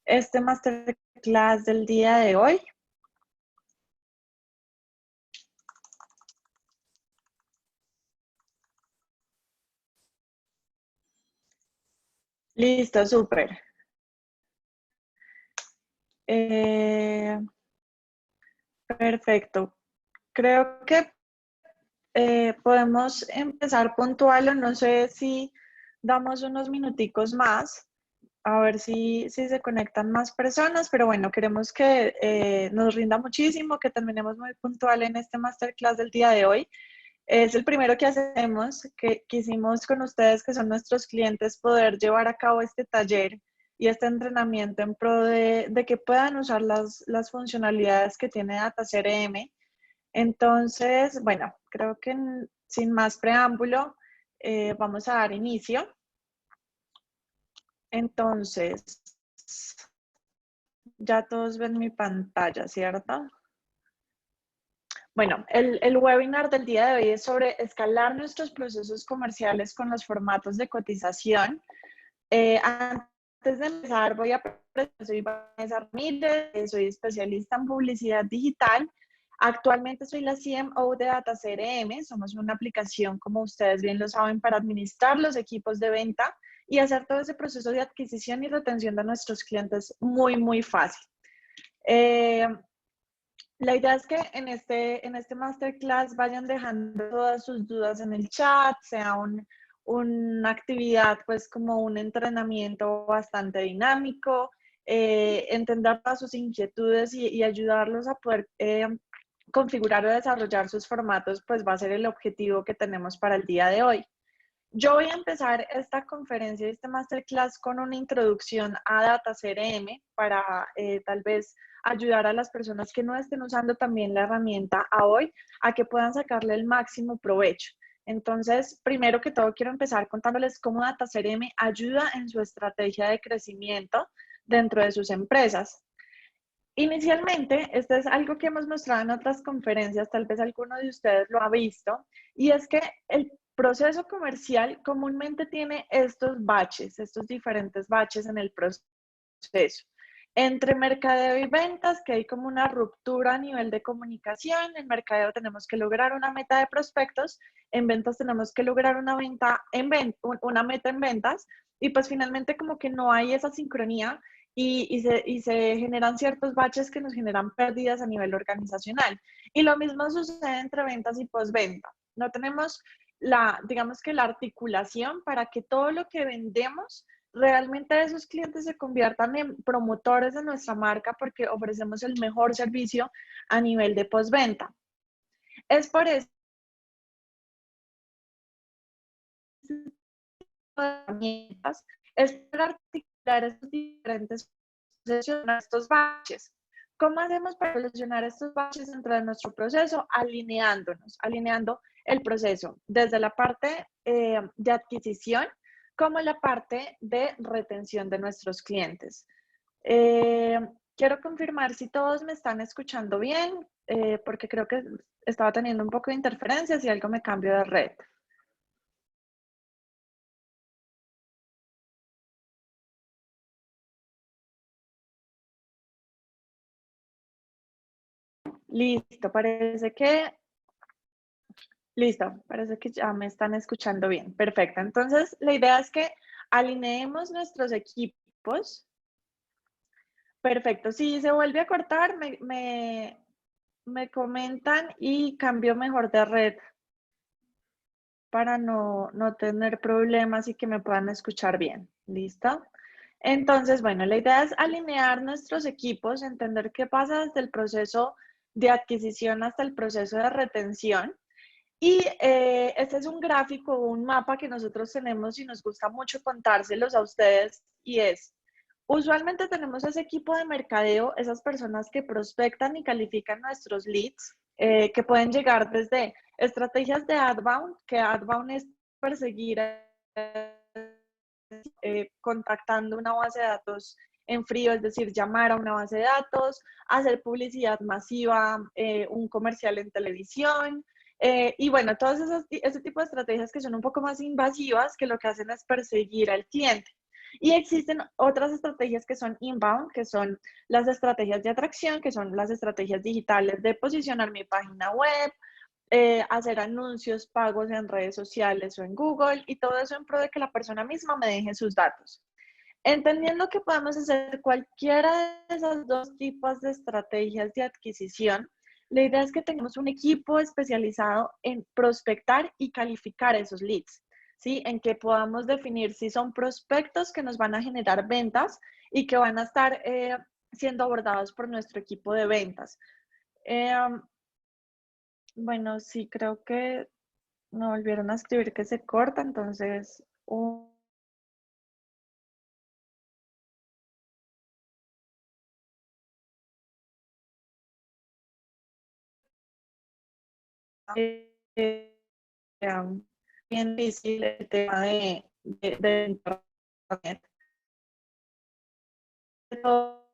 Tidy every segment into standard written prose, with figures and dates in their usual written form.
este masterclass del día de hoy. Listo, súper. Perfecto. Creo que podemos empezar puntual, o no sé si damos unos minuticos más, a ver si se conectan más personas, pero bueno, queremos que nos rinda muchísimo, que terminemos muy puntual en este masterclass del día de hoy. Es el primero que hacemos, que quisimos con ustedes, que son nuestros clientes, poder llevar a cabo este taller y este entrenamiento en pro de que puedan usar las funcionalidades que tiene Data CRM. Entonces, bueno, creo que sin más preámbulo, vamos a dar inicio. Entonces, ya todos ven mi pantalla, ¿cierto? Bueno, el webinar del día de hoy es sobre escalar nuestros procesos comerciales con los formatos de cotización. Antes de empezar, voy a presentar, soy Vanessa Ramírez, soy especialista en publicidad digital. Actualmente soy la CMO de Data CRM. Somos una aplicación, como ustedes bien lo saben, para administrar los equipos de venta y hacer todo ese proceso de adquisición y retención de nuestros clientes muy, muy fácil. La idea es que en este masterclass vayan dejando todas sus dudas en el chat, sea una actividad pues como un entrenamiento bastante dinámico, entender todas sus inquietudes y ayudarlos a poder configurar o desarrollar sus formatos, pues va a ser el objetivo que tenemos para el día de hoy. Yo voy a empezar esta conferencia, este masterclass con una introducción a Data CRM para tal vez ayudar a las personas que no estén usando también la herramienta a hoy a que puedan sacarle el máximo provecho. Entonces, primero que todo, quiero empezar contándoles cómo Data CRM ayuda en su estrategia de crecimiento dentro de sus empresas. Inicialmente, esto es algo que hemos mostrado en otras conferencias, tal vez alguno de ustedes lo ha visto, y es que el proceso comercial comúnmente tiene estos baches, estos diferentes baches en el proceso. Entre mercadeo y ventas, que hay como una ruptura a nivel de comunicación. En mercadeo tenemos que lograr una meta de prospectos, en ventas tenemos que lograr una meta en ventas, y pues finalmente como que no hay esa sincronía y se generan ciertos baches que nos generan pérdidas a nivel organizacional. Y lo mismo sucede entre ventas y postventa. No tenemos digamos que la articulación para que todo lo que vendemos realmente esos clientes se conviertan en promotores de nuestra marca porque ofrecemos el mejor servicio a nivel de postventa. Es por eso herramientas es para articular estos diferentes solucionar estos baches. ¿Cómo hacemos para solucionar estos baches dentro de nuestro proceso? Alineando el proceso desde la parte de adquisición como la parte de retención de nuestros clientes. Quiero confirmar si todos me están escuchando bien, porque creo que estaba teniendo un poco de interferencias y algo me cambio de red. Listo, parece que ya me están escuchando bien. Perfecto. Entonces, la idea es que alineemos nuestros equipos. Perfecto. Si se vuelve a cortar, me comentan y cambio mejor de red para no tener problemas y que me puedan escuchar bien. ¿Listo? Entonces, bueno, la idea es alinear nuestros equipos, entender qué pasa desde el proceso de adquisición hasta el proceso de retención. Y este es un gráfico, un mapa que nosotros tenemos y nos gusta mucho contárselos a ustedes, y es, usualmente tenemos ese equipo de mercadeo, esas personas que prospectan y califican nuestros leads, que pueden llegar desde estrategias de outbound, que outbound es perseguir, contactando una base de datos en frío, es decir, llamar a una base de datos, hacer publicidad masiva, un comercial en televisión, y bueno, ese tipo de estrategias que son un poco más invasivas, que lo que hacen es perseguir al cliente. Y existen otras estrategias que son inbound, que son las estrategias de atracción, que son las estrategias digitales de posicionar mi página web, hacer anuncios pagos en redes sociales o en Google y todo eso en pro de que la persona misma me deje sus datos. Entendiendo que podemos hacer cualquiera de esos dos tipos de estrategias de adquisición, la idea es que tengamos un equipo especializado en prospectar y calificar esos leads, ¿sí? En que podamos definir si son prospectos que nos van a generar ventas y que van a estar siendo abordados por nuestro equipo de ventas. Eh, bueno, sí, creo que me volvieron a escribir que se corta, entonces, eh, bien difícil el tema de internet. Pero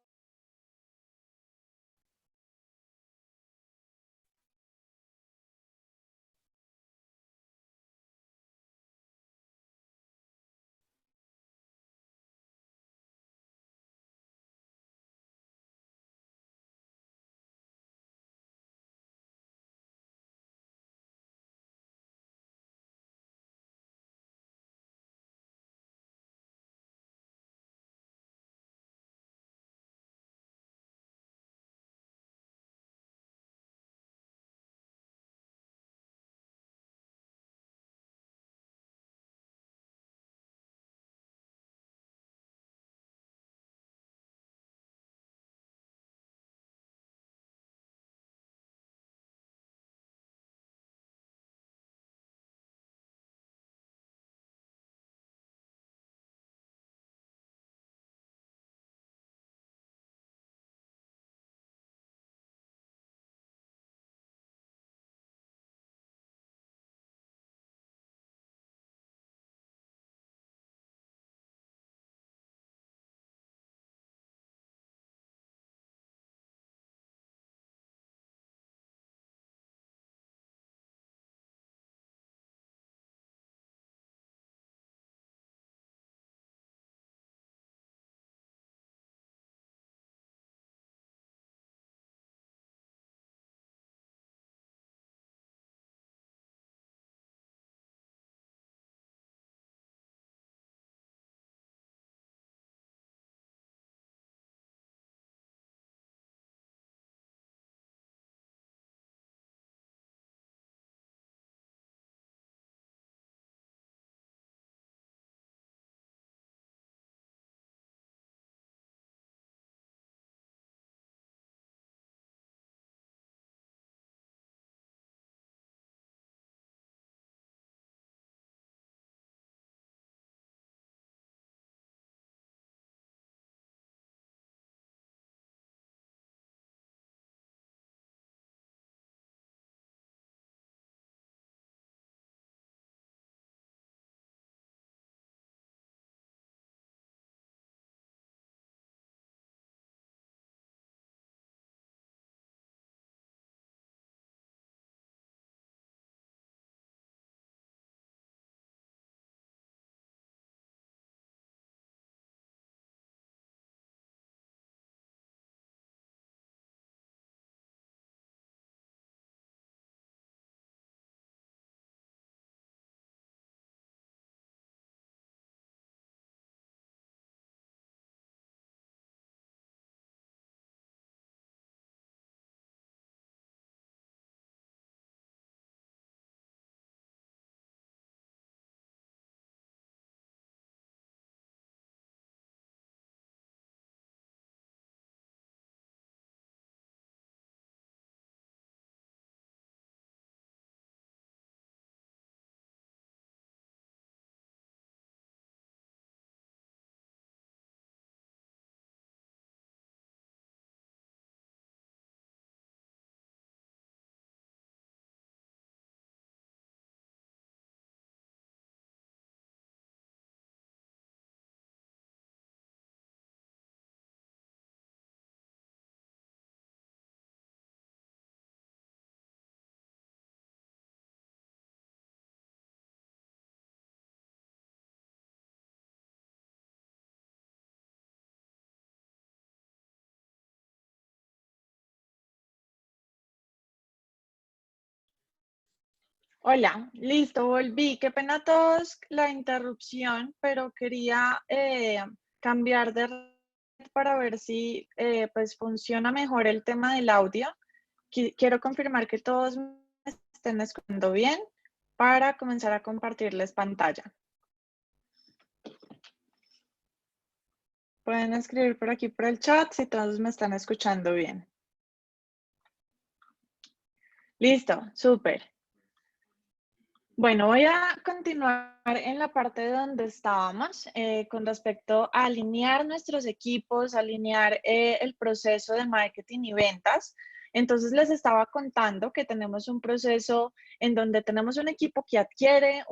Hola, listo, volví. Qué pena a todos la interrupción, pero quería cambiar de red para ver si pues funciona mejor el tema del audio. Quiero confirmar que todos me estén escuchando bien para comenzar a compartirles pantalla. Pueden escribir por aquí por el chat si todos me están escuchando bien. Listo, súper. Bueno, voy a continuar en la parte donde estábamos con respecto a alinear nuestros equipos, alinear el proceso de marketing y ventas. Entonces les estaba contando que tenemos un proceso en donde tenemos un equipo que adquiere,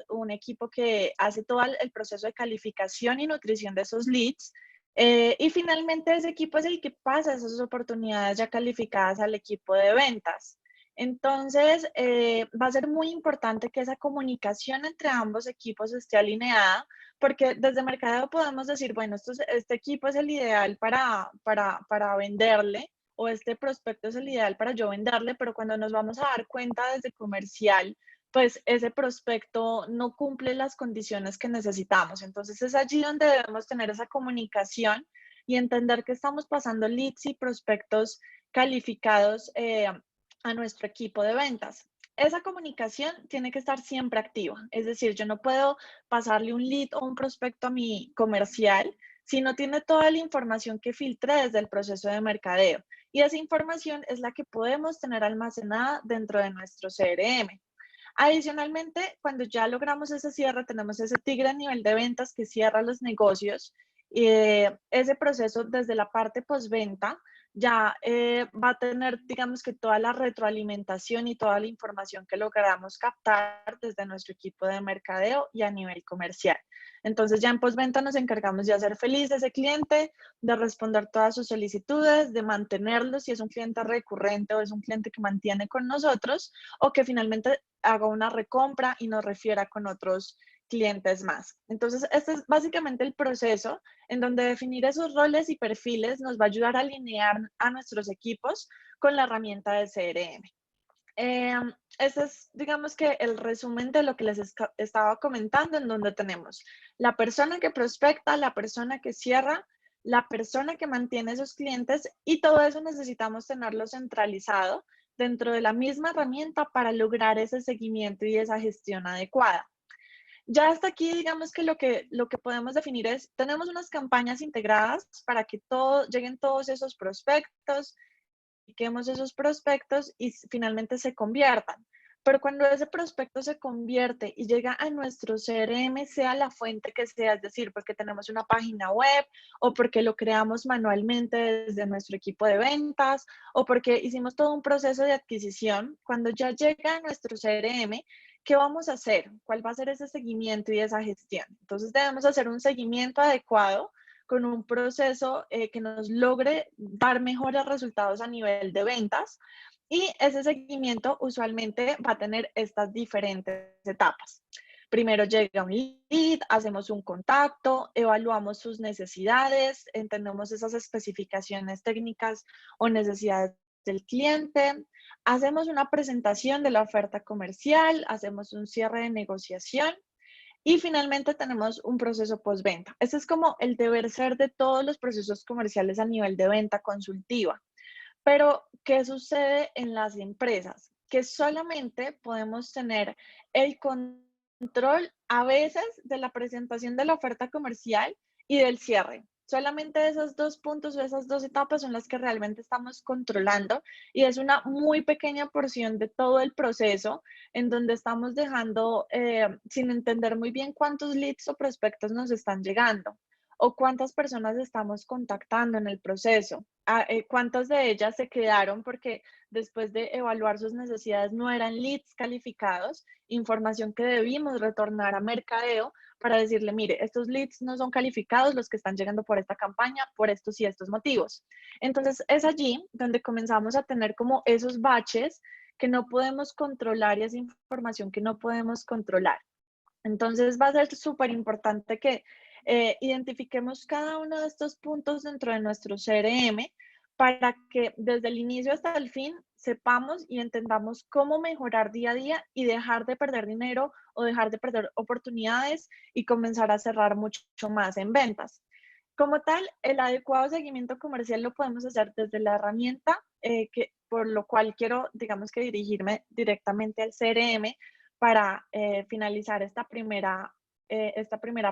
un equipo que hace todo el proceso de calificación y nutrición de esos leads. Y finalmente ese equipo es el que pasa esas oportunidades ya calificadas al equipo de ventas. Entonces, va a ser muy importante que esa comunicación entre ambos equipos esté alineada, porque desde mercadeo podemos decir, bueno, este equipo es el ideal para venderle o este prospecto es el ideal para yo venderle, pero cuando nos vamos a dar cuenta desde comercial, pues ese prospecto no cumple las condiciones que necesitamos. Entonces, es allí donde debemos tener esa comunicación y entender que estamos pasando leads y prospectos calificados a nuestro equipo de ventas. Esa comunicación tiene que estar siempre activa, es decir, yo no puedo pasarle un lead o un prospecto a mi comercial si no tiene toda la información que filtré desde el proceso de mercadeo. Y esa información es la que podemos tener almacenada dentro de nuestro CRM. Adicionalmente, cuando ya logramos ese cierre, tenemos ese tigre a nivel de ventas que cierra los negocios. Ese proceso desde la parte postventa ya va a tener, digamos que toda la retroalimentación y toda la información que logramos captar desde nuestro equipo de mercadeo y a nivel comercial. Entonces ya en postventa nos encargamos de hacer feliz a ese cliente, de responder todas sus solicitudes, de mantenerlo si es un cliente recurrente o es un cliente que mantiene con nosotros o que finalmente haga una recompra y nos refiera con otros clientes más. Entonces, este es básicamente el proceso en donde definir esos roles y perfiles nos va a ayudar a alinear a nuestros equipos con la herramienta de CRM. Ese es, digamos que, el resumen de lo que les estaba comentando, en donde tenemos la persona que prospecta, la persona que cierra, la persona que mantiene esos clientes y todo eso necesitamos tenerlo centralizado dentro de la misma herramienta para lograr ese seguimiento y esa gestión adecuada. Ya hasta aquí, digamos que lo que podemos definir es, tenemos unas campañas integradas para que lleguen todos esos prospectos, identifiquemos esos prospectos y finalmente se conviertan. Pero cuando ese prospecto se convierte y llega a nuestro CRM, sea la fuente que sea, es decir, porque tenemos una página web o porque lo creamos manualmente desde nuestro equipo de ventas o porque hicimos todo un proceso de adquisición, cuando ya llega a nuestro CRM, ¿qué vamos a hacer? ¿Cuál va a ser ese seguimiento y esa gestión? Entonces debemos hacer un seguimiento adecuado con un proceso que nos logre dar mejores resultados a nivel de ventas. Y ese seguimiento usualmente va a tener estas diferentes etapas. Primero llega un lead, hacemos un contacto, evaluamos sus necesidades, entendemos esas especificaciones técnicas o necesidades del cliente, hacemos una presentación de la oferta comercial, hacemos un cierre de negociación y finalmente tenemos un proceso postventa. Este es como el deber ser de todos los procesos comerciales a nivel de venta consultiva. Pero, ¿qué sucede en las empresas? Que solamente podemos tener el control a veces de la presentación de la oferta comercial y del cierre. Solamente esos dos puntos o esas dos etapas son las que realmente estamos controlando y es una muy pequeña porción de todo el proceso en donde estamos dejando sin entender muy bien cuántos leads o prospectos nos están llegando o cuántas personas estamos contactando en el proceso. ¿Cuántas de ellas se quedaron porque después de evaluar sus necesidades no eran leads calificados? Información que debimos retornar a mercadeo para decirle, mire, estos leads no son calificados los que están llegando por esta campaña, por estos y estos motivos. Entonces es allí donde comenzamos a tener como esos baches que no podemos controlar y esa información que no podemos controlar. Entonces va a ser súper importante que identifiquemos cada uno de estos puntos dentro de nuestro CRM para que desde el inicio hasta el fin sepamos y entendamos cómo mejorar día a día y dejar de perder dinero o dejar de perder oportunidades y comenzar a cerrar mucho más en ventas. Como tal, el adecuado seguimiento comercial lo podemos hacer desde la herramienta, por lo cual quiero, digamos que dirigirme directamente al CRM para finalizar esta primera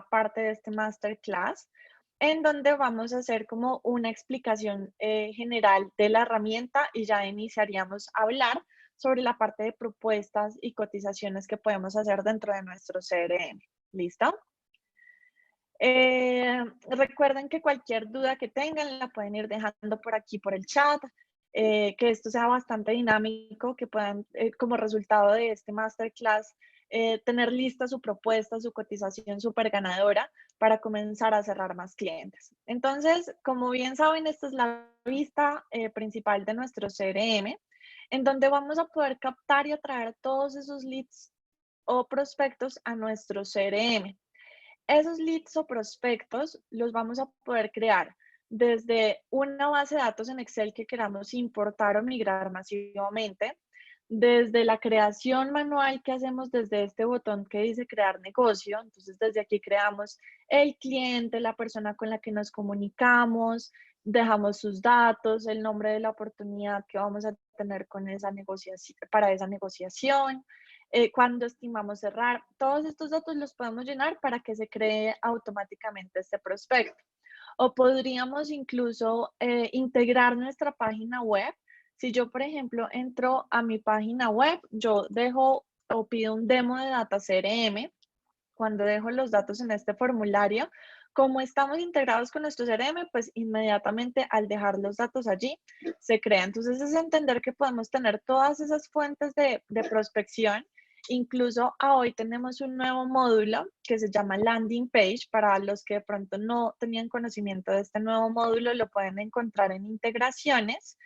parte de este masterclass, en donde vamos a hacer como una explicación general de la herramienta y ya iniciaríamos a hablar sobre la parte de propuestas y cotizaciones que podemos hacer dentro de nuestro CRM. ¿Listo? Recuerden que cualquier duda que tengan la pueden ir dejando por aquí, por el chat, que esto sea bastante dinámico, que puedan, como resultado de este masterclass, tener lista su propuesta, su cotización súper ganadora para comenzar a cerrar más clientes. Entonces, como bien saben, esta es la vista principal de nuestro CRM, en donde vamos a poder captar y atraer todos esos leads o prospectos a nuestro CRM. Esos leads o prospectos los vamos a poder crear desde una base de datos en Excel que queramos importar o migrar masivamente, desde la creación manual que hacemos desde este botón que dice crear negocio. Entonces, desde aquí creamos el cliente, la persona con la que nos comunicamos, dejamos sus datos, el nombre de la oportunidad que vamos a tener con esa negociación, para esa negociación, cuando estimamos cerrar. Todos estos datos los podemos llenar para que se cree automáticamente este prospecto. O podríamos incluso integrar nuestra página web. Si yo, por ejemplo, entro a mi página web, yo dejo o pido un demo de Data CRM. Cuando dejo los datos en este formulario, como estamos integrados con nuestro CRM, pues inmediatamente al dejar los datos allí se crea. Entonces es entender que podemos tener todas esas fuentes de prospección. Incluso hoy tenemos un nuevo módulo que se llama Landing Page. Para los que de pronto no tenían conocimiento de este nuevo módulo, lo pueden encontrar en integraciones.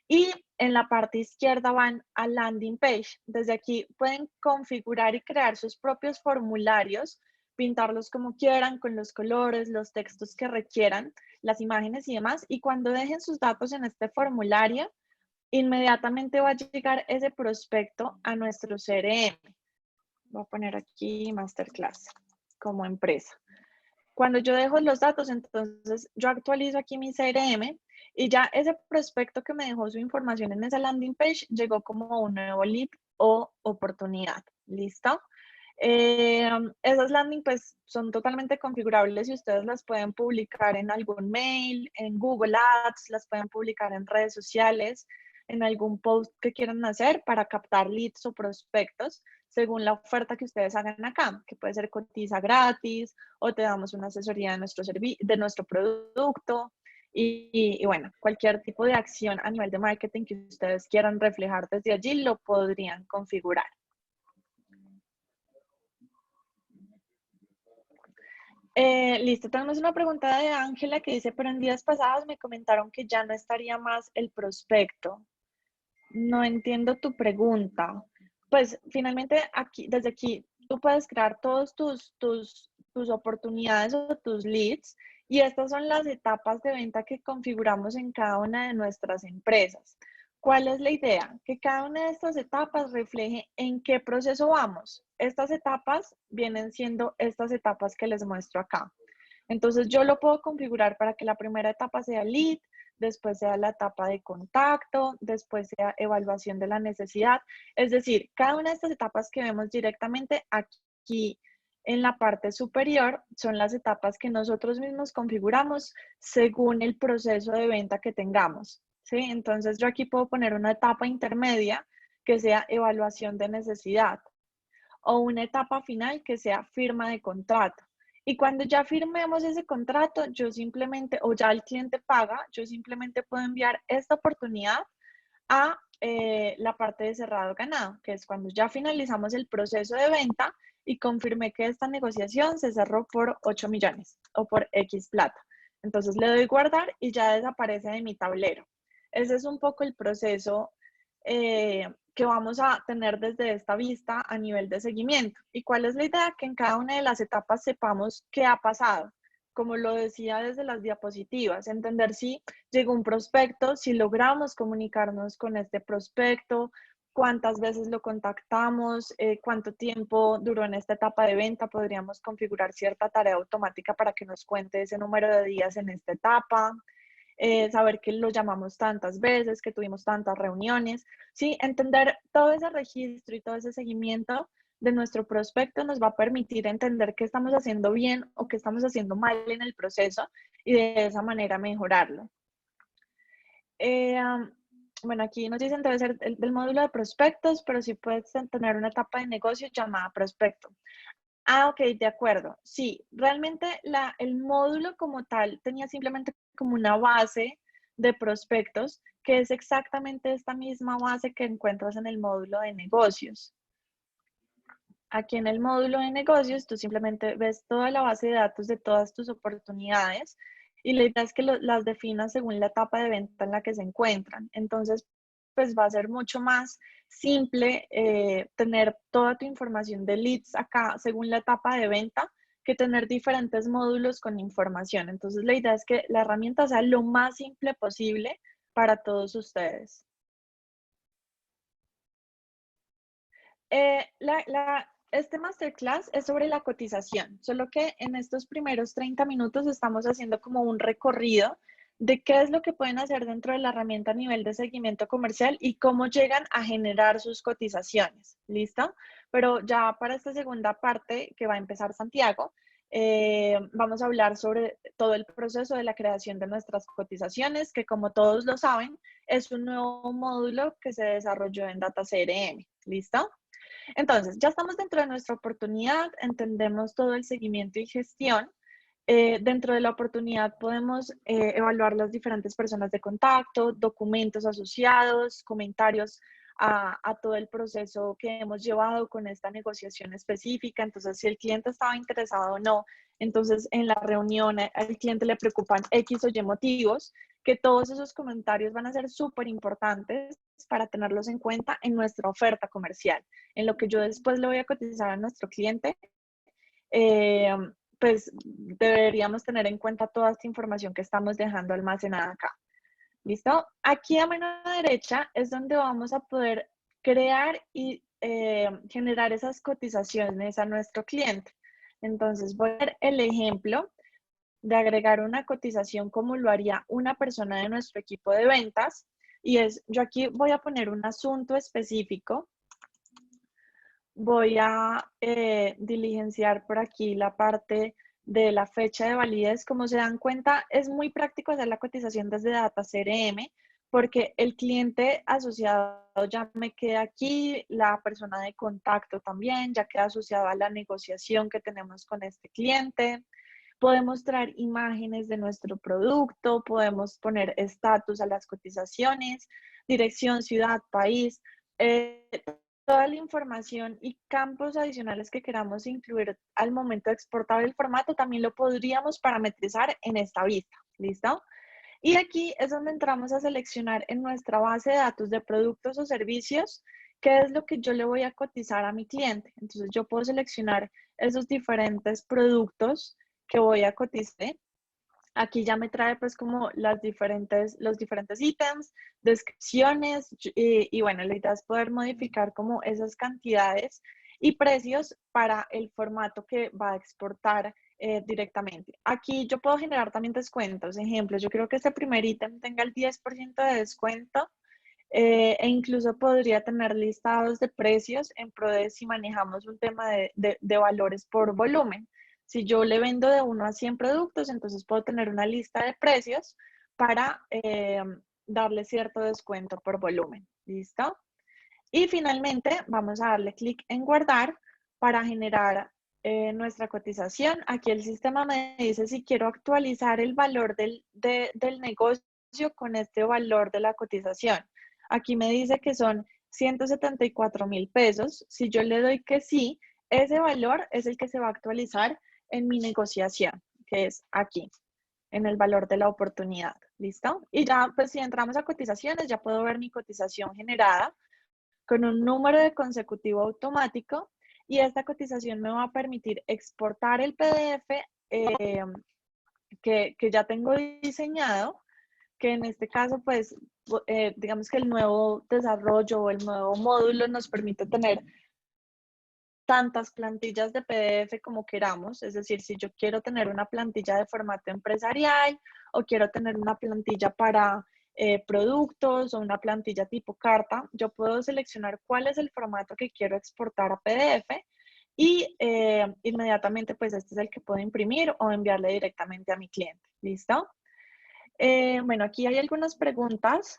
Y en la parte izquierda van a Landing Page. Desde aquí pueden configurar y crear sus propios formularios, pintarlos como quieran, con los colores, los textos que requieran, las imágenes y demás. Y cuando dejen sus datos en este formulario, inmediatamente va a llegar ese prospecto a nuestro CRM. Voy a poner aquí Masterclass como empresa. Cuando yo dejo los datos, entonces yo actualizo aquí mi CRM y ya ese prospecto que me dejó su información en esa landing page llegó como un nuevo lead o oportunidad. ¿Listo? Esas landing pues son totalmente configurables y ustedes las pueden publicar en algún mail, en Google Ads, las pueden publicar en redes sociales, en algún post que quieran hacer para captar leads o prospectos según la oferta que ustedes hagan acá, que puede ser cotiza gratis o te damos una asesoría de nuestro producto y bueno, cualquier tipo de acción a nivel de marketing que ustedes quieran reflejar desde allí lo podrían configurar. Listo, tenemos una pregunta de Ángela que dice, pero en días pasados me comentaron que ya no estaría más el prospecto. No entiendo tu pregunta. Pues finalmente aquí, desde aquí, tú puedes crear todos tus oportunidades o tus leads y estas son las etapas de venta que configuramos en cada una de nuestras empresas. ¿Cuál es la idea? Que cada una de estas etapas refleje en qué proceso vamos. Estas etapas vienen siendo estas etapas que les muestro acá. Entonces yo lo puedo configurar para que la primera etapa sea lead, después sea la etapa de contacto, después sea evaluación de la necesidad. Es decir, cada una de estas etapas que vemos directamente aquí en la parte superior son las etapas que nosotros mismos configuramos según el proceso de venta que tengamos. ¿Sí? Entonces yo aquí puedo poner una etapa intermedia que sea evaluación de necesidad o una etapa final que sea firma de contrato. Y cuando ya firmemos ese contrato, yo simplemente, o ya el cliente paga, yo simplemente puedo enviar esta oportunidad a la parte de cerrado ganado, que es cuando ya finalizamos el proceso de venta y confirmé que esta negociación se cerró por 8 millones o por X plata. Entonces le doy guardar y ya desaparece de mi tablero. Ese es un poco el proceso que vamos a tener desde esta vista a nivel de seguimiento. ¿Y cuál es la idea? Que en cada una de las etapas sepamos qué ha pasado. como lo decía desde las diapositivas, entender si llegó un prospecto, si logramos comunicarnos con este prospecto, cuántas veces lo contactamos, cuánto tiempo duró en esta etapa de venta. Podríamos configurar cierta tarea automática para que nos cuente ese número de días en esta etapa. Saber que lo llamamos tantas veces, que tuvimos tantas reuniones, ¿sí? Entender todo ese registro y todo ese seguimiento de nuestro prospecto nos va a permitir entender qué estamos haciendo bien o qué estamos haciendo mal en el proceso y de esa manera mejorarlo. Bueno, aquí nos dicen debe ser del módulo de prospectos, pero sí puedes tener una etapa de negocio llamada prospecto. Ah, ok, de acuerdo. Sí, realmente el módulo como tal tenía simplemente como una base de prospectos, que es exactamente esta misma base que encuentras en el módulo de negocios. Aquí en el módulo de negocios, tú simplemente ves toda la base de datos de todas tus oportunidades y la idea es que las definas según la etapa de venta en la que se encuentran. Entonces, pues va a ser mucho más simple tener toda tu información de leads acá según la etapa de venta que tener diferentes módulos con información. Entonces, la idea es que la herramienta sea lo más simple posible para todos ustedes. Este masterclass es sobre la cotización, solo que en estos primeros 30 minutos estamos haciendo como un recorrido de qué es lo que pueden hacer dentro de la herramienta a nivel de seguimiento comercial y cómo llegan a generar sus cotizaciones. ¿Listo? Pero ya para esta segunda parte que va a empezar Santiago, vamos a hablar sobre todo el proceso de la creación de nuestras cotizaciones, que como todos lo saben, es un nuevo módulo que se desarrolló en Data CRM. ¿Listo? Entonces, ya estamos dentro de nuestra oportunidad, entendemos todo el seguimiento y gestión. Dentro de la oportunidad podemos evaluar las diferentes personas de contacto, documentos asociados, comentarios a todo el proceso que hemos llevado con esta negociación específica. Entonces, si el cliente estaba interesado o no, entonces en la reunión al cliente le preocupan X o Y motivos, que todos esos comentarios van a ser súper importantes para tenerlos en cuenta en nuestra oferta comercial, en lo que yo después le voy a cotizar a nuestro cliente. eh, pues deberíamos tener en cuenta toda esta información que estamos dejando almacenada acá. ¿Listo? Aquí a mano derecha es donde vamos a poder crear y generar esas cotizaciones a nuestro cliente. Entonces voy a ver el ejemplo de agregar una cotización como lo haría una persona de nuestro equipo de ventas. Y es, yo aquí voy a poner un asunto específico. Voy a diligenciar por aquí la parte de la fecha de validez. Como se dan cuenta, es muy práctico hacer la cotización desde Data CRM porque el cliente asociado ya me queda aquí, la persona de contacto también ya queda asociado a la negociación que tenemos con este cliente. Podemos traer imágenes de nuestro producto, podemos poner estatus a las cotizaciones, dirección, ciudad, país. Eh, Toda la información y campos adicionales que queramos incluir al momento de exportar el formato también lo podríamos parametrizar en esta vista. ¿Listo? Y aquí es donde entramos a seleccionar en nuestra base de datos de productos o servicios qué es lo que yo le voy a cotizar a mi cliente. Entonces yo puedo seleccionar esos diferentes productos que voy a cotizar. Aquí ya me trae pues como los diferentes ítems, descripciones y bueno, la idea es poder modificar como esas cantidades y precios para el formato que va a exportar directamente. Aquí yo puedo generar también descuentos. Ejemplo, yo creo que este primer ítem tenga el 10% de descuento e incluso podría tener listados de precios en pro de si manejamos un tema de valores por volumen. Si yo le vendo de 1 a 100 productos, entonces puedo tener una lista de precios para darle cierto descuento por volumen. ¿Listo? Y finalmente vamos a darle clic en guardar para generar nuestra cotización. Aquí el sistema me dice si quiero actualizar el valor del negocio con este valor de la cotización. Aquí me dice que son 174,000 pesos. Si yo le doy que sí, ese valor es el que se va a actualizar en mi negociación, que es aquí, en el valor de la oportunidad. ¿Listo? Y ya, pues si entramos a cotizaciones, ya puedo ver mi cotización generada con un número de consecutivo automático y esta cotización me va a permitir exportar el PDF que ya tengo diseñado, que en este caso, pues, digamos que el nuevo desarrollo o el nuevo módulo nos permite tener tantas plantillas de PDF como queramos. Es decir, si yo quiero tener una plantilla de formato empresarial o quiero tener una plantilla para productos o una plantilla tipo carta, yo puedo seleccionar cuál es el formato que quiero exportar a PDF y inmediatamente pues este es el que puedo imprimir o enviarle directamente a mi cliente. ¿Listo? Bueno, aquí hay algunas preguntas.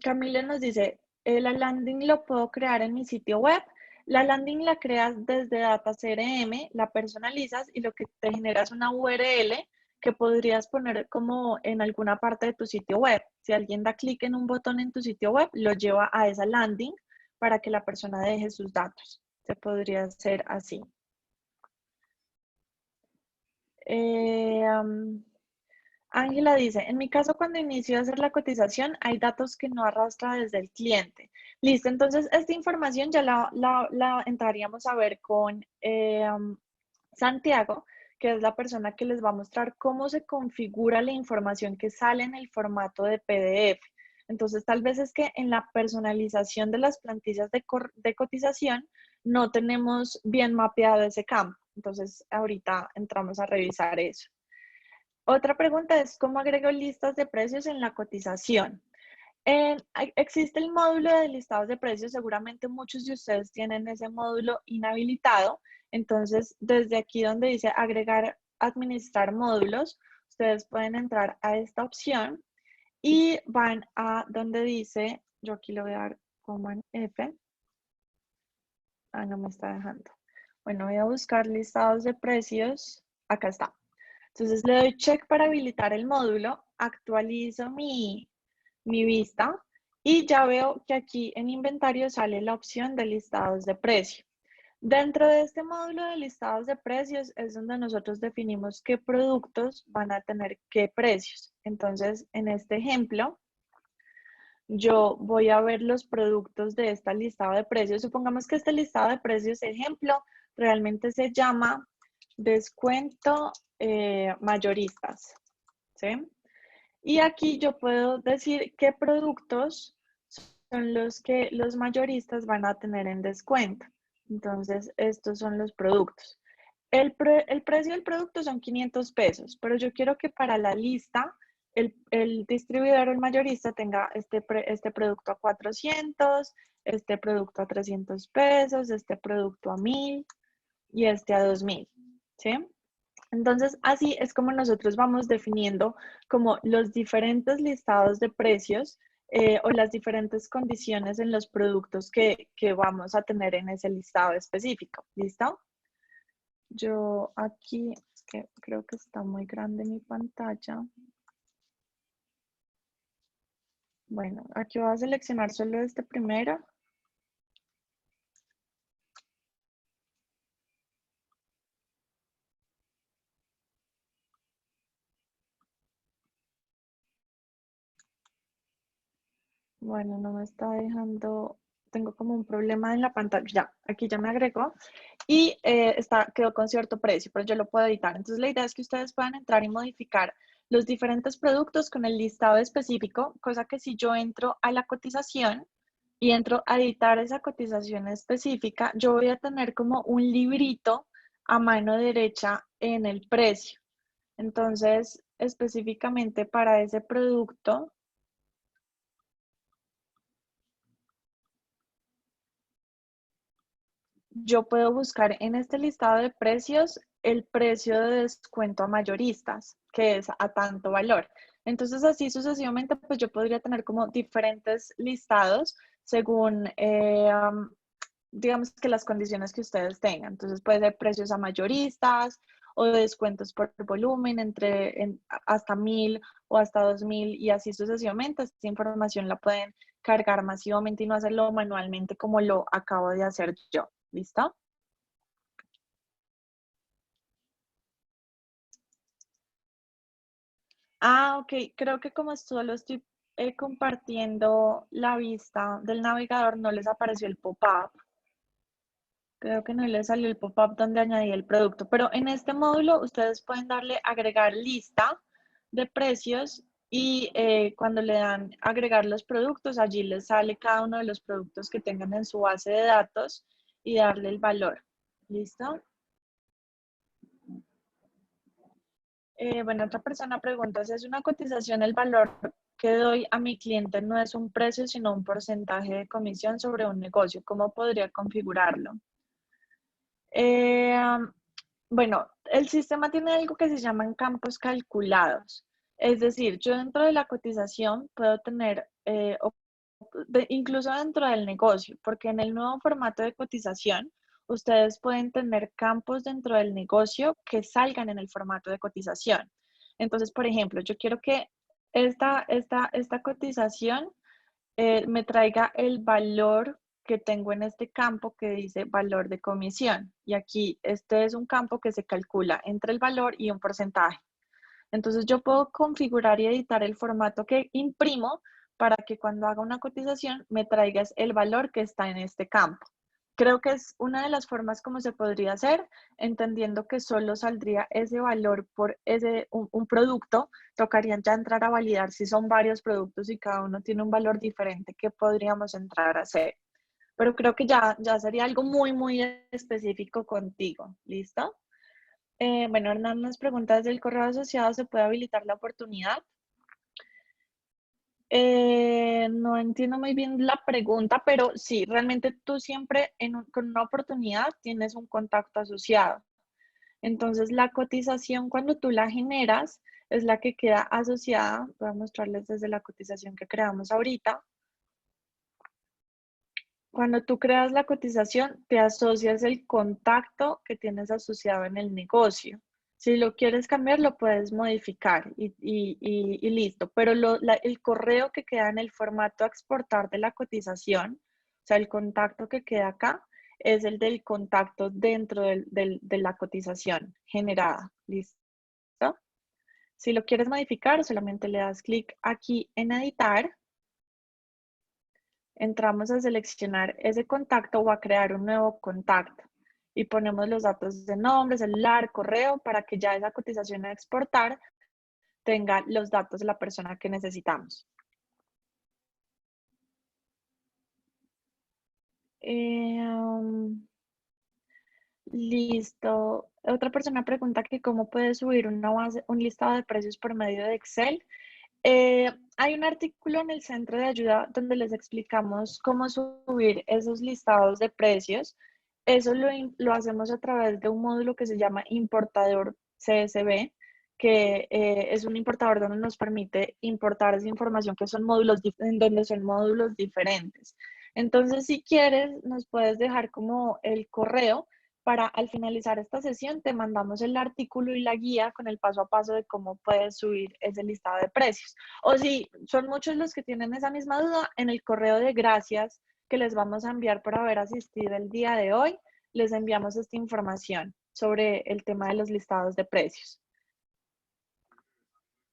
Camila nos dice, ¿la landing lo puedo crear en mi sitio web? La landing la creas desde Data CRM, la personalizas y lo que te genera es una URL que podrías poner como en alguna parte de tu sitio web. Si alguien da clic en un botón en tu sitio web, lo lleva a esa landing para que la persona deje sus datos. Se podría hacer así. Ángela dice, en mi caso cuando inicio a hacer la cotización hay datos que no arrastra desde el cliente. Listo, entonces esta información ya la entraríamos a ver con Santiago, que es la persona que les va a mostrar cómo se configura la información que sale en el formato de PDF. Entonces tal vez es que en la personalización de las plantillas de cotización no tenemos bien mapeado ese campo. Entonces ahorita entramos a revisar eso. Otra pregunta es, ¿cómo agrego listas de precios en la cotización? Existe el módulo de listados de precios, seguramente muchos de ustedes tienen ese módulo inhabilitado, entonces desde aquí donde dice agregar, administrar módulos, ustedes pueden entrar a esta opción y van a donde dice, yo aquí lo voy a dar como en F, no me está dejando. Bueno, voy a buscar listados de precios, acá está. Entonces le doy check para habilitar el módulo, actualizo mi vista y ya veo que aquí en inventario sale la opción de listados de precio. Dentro de este módulo de listados de precios es donde nosotros definimos qué productos van a tener qué precios. Entonces, en este ejemplo, yo voy a ver los productos de esta listado de precios. Supongamos que este listado de precios, ejemplo, realmente se llama descuento mayoristas, ¿sí? Y aquí yo puedo decir qué productos son los que los mayoristas van a tener en descuento. Entonces, estos son los productos. El precio del producto son 500 pesos, pero yo quiero que para la lista el distribuidor o el mayorista tenga este producto a 400, este producto a 300 pesos, este producto a 1000 y este a 2000, ¿sí? Entonces, así es como nosotros vamos definiendo como los diferentes listados de precios o las diferentes condiciones en los productos que vamos a tener en ese listado específico. ¿Listo? Yo aquí, es que creo que está muy grande mi pantalla. Bueno, aquí voy a seleccionar solo este primero. Bueno, no me está dejando, tengo como un problema en la pantalla. Ya, aquí ya me agregó y quedó con cierto precio, pero yo lo puedo editar. Entonces la idea es que ustedes puedan entrar y modificar los diferentes productos con el listado específico, cosa que si yo entro a la cotización y entro a editar esa cotización específica, yo voy a tener como un librito a mano derecha en el precio. Entonces, específicamente para ese producto, yo puedo buscar en este listado de precios el precio de descuento a mayoristas, que es a tanto valor. Entonces, así sucesivamente, pues yo podría tener como diferentes listados según, digamos que las condiciones que ustedes tengan. Entonces, puede ser precios a mayoristas o descuentos por volumen hasta 1000 o hasta 2000 y así sucesivamente. Esta información la pueden cargar masivamente y no hacerlo manualmente como lo acabo de hacer yo. ¿Listo? Ok. Creo que como solo estoy compartiendo la vista del navegador, no les apareció el pop-up. Creo que no le salió el pop-up donde añadí el producto, pero en este módulo ustedes pueden darle agregar lista de precios y cuando le dan agregar los productos, allí les sale cada uno de los productos que tengan en su base de datos y darle el valor. ¿Listo? Bueno, otra persona pregunta si es una cotización el valor que doy a mi cliente no es un precio, sino un porcentaje de comisión sobre un negocio. ¿Cómo podría configurarlo? Eh, bueno, el sistema tiene algo que se llaman campos calculados. Es decir, yo dentro de la cotización puedo tener, incluso dentro del negocio, porque en el nuevo formato de cotización, ustedes pueden tener campos dentro del negocio que salgan en el formato de cotización. Entonces, por ejemplo, yo quiero que esta cotización me traiga el valor que tengo en este campo que dice valor de comisión. Y aquí este es un campo que se calcula entre el valor y un porcentaje. Entonces yo puedo configurar y editar el formato que imprimo para que cuando haga una cotización me traigas el valor que está en este campo. Creo que es una de las formas como se podría hacer, entendiendo que solo saldría ese valor por un producto. Tocaría ya entrar a validar si son varios productos y cada uno tiene un valor diferente que podríamos entrar a hacer. Pero creo que ya sería algo muy específico contigo. ¿Listo? Bueno, Hernán nos pregunta, ¿desde el correo asociado se puede habilitar la oportunidad? No entiendo muy bien la pregunta, pero sí, realmente tú siempre con una oportunidad tienes un contacto asociado. Entonces, la cotización cuando tú la generas es la que queda asociada. Voy a mostrarles desde la cotización que creamos ahorita. Cuando tú creas la cotización, te asocias el contacto que tienes asociado en el negocio. Si lo quieres cambiar, lo puedes modificar y listo. Pero el correo que queda en el formato a exportar de la cotización, o sea, el contacto que queda acá, es el del contacto dentro de la cotización generada. ¿Listo? Si lo quieres modificar, solamente le das clic aquí en editar. Entramos a seleccionar ese contacto o a crear un nuevo contacto y ponemos los datos de nombre, celular, correo para que ya esa cotización a exportar tenga los datos de la persona que necesitamos. Listo. Otra persona pregunta que cómo puede subir un listado de precios por medio de Excel. Hay un artículo en el centro de ayuda donde les explicamos cómo subir esos listados de precios. Eso lo hacemos a través de un módulo que se llama importador CSV, que es un importador donde nos permite importar esa información que son módulos, en donde son módulos diferentes. Entonces, si quieres, nos puedes dejar como el correo para al finalizar esta sesión te mandamos el artículo y la guía con el paso a paso de cómo puedes subir ese listado de precios. O si son muchos los que tienen esa misma duda, en el correo de gracias que les vamos a enviar por haber asistido el día de hoy, les enviamos esta información sobre el tema de los listados de precios.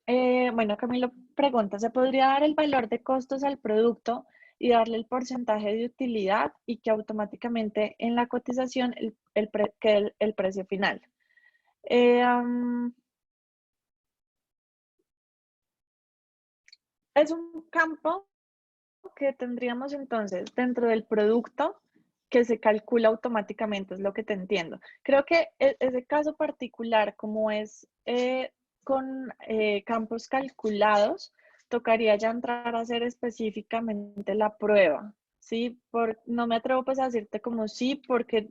Bueno, Camilo pregunta, ¿se podría dar el valor de costos al producto y darle el porcentaje de utilidad y que automáticamente en la cotización quede el precio final? Es un campo que tendríamos entonces dentro del producto que se calcula automáticamente, es lo que te entiendo. Creo que ese caso particular, como es con campos calculados, tocaría ya entrar a hacer específicamente la prueba, ¿sí? No me atrevo pues a decirte como sí, porque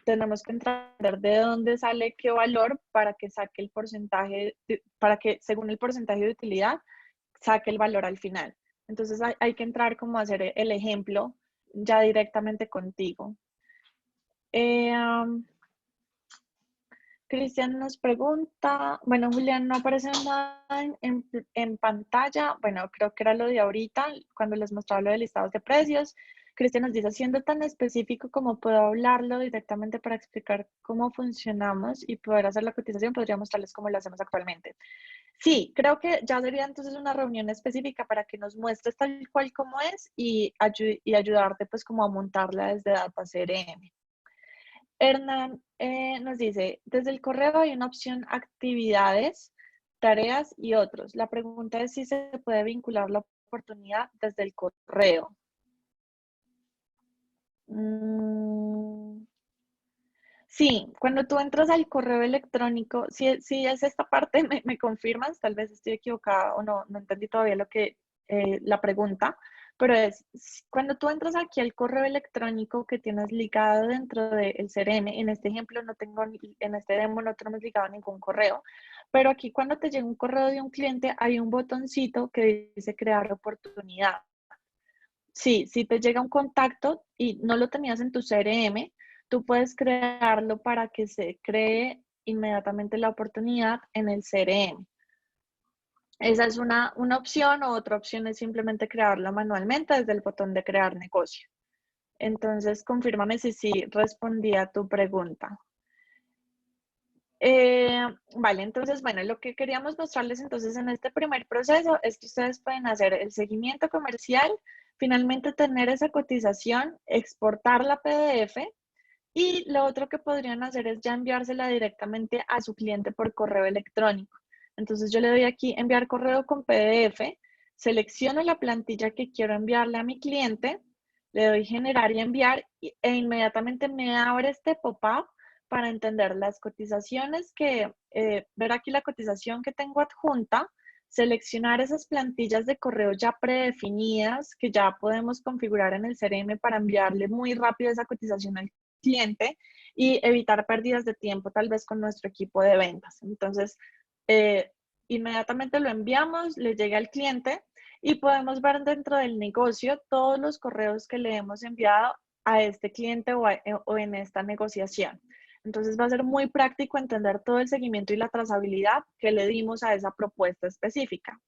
tenemos que entender de dónde sale qué valor para que saque el porcentaje, para que según el porcentaje de utilidad, saque el valor al final. Entonces hay que entrar como a hacer el ejemplo ya directamente contigo. Cristian nos pregunta, bueno, Julián, no aparece nada en pantalla. Bueno, creo que era lo de ahorita, cuando les mostraba lo de listados de precios. Cristian nos dice, siendo tan específico como puedo hablarlo directamente para explicar cómo funcionamos y poder hacer la cotización, podría mostrarles cómo lo hacemos actualmente. Sí, creo que ya sería entonces una reunión específica para que nos muestres tal cual como es y ayudarte pues como a montarla desde Data CRM. Hernán nos dice, desde el correo hay una opción actividades, tareas y otros. La pregunta es si se puede vincular la oportunidad desde el correo. Sí, cuando tú entras al correo electrónico, si es esta parte, me confirmas, tal vez estoy equivocada o no entendí todavía la pregunta, pero cuando tú entras aquí al correo electrónico que tienes ligado dentro del CRM, en este ejemplo en este demo no tenemos ligado ningún correo, pero aquí cuando te llega un correo de un cliente hay un botoncito que dice crear oportunidad. Sí, si te llega un contacto y no lo tenías en tu CRM, tú puedes crearlo para que se cree inmediatamente la oportunidad en el CRM. Esa es una opción, o otra opción es simplemente crearlo manualmente desde el botón de crear negocio. Entonces, confírmame si sí respondí a tu pregunta. Vale, entonces, bueno, lo que queríamos mostrarles entonces en este primer proceso es que ustedes pueden hacer el seguimiento comercial, finalmente tener esa cotización, exportar la PDF y lo otro que podrían hacer es ya enviársela directamente a su cliente por correo electrónico. Entonces yo le doy aquí enviar correo con PDF, selecciono la plantilla que quiero enviarle a mi cliente, le doy generar y enviar e inmediatamente me abre este pop-up para entender las cotizaciones ver aquí la cotización que tengo adjunta, seleccionar esas plantillas de correo ya predefinidas que ya podemos configurar en el CRM para enviarle muy rápido esa cotización al cliente y evitar pérdidas de tiempo tal vez con nuestro equipo de ventas. Entonces, inmediatamente lo enviamos, le llega al cliente y podemos ver dentro del negocio todos los correos que le hemos enviado a este cliente o en esta negociación. Entonces va a ser muy práctico entender todo el seguimiento y la trazabilidad que le dimos a esa propuesta específica.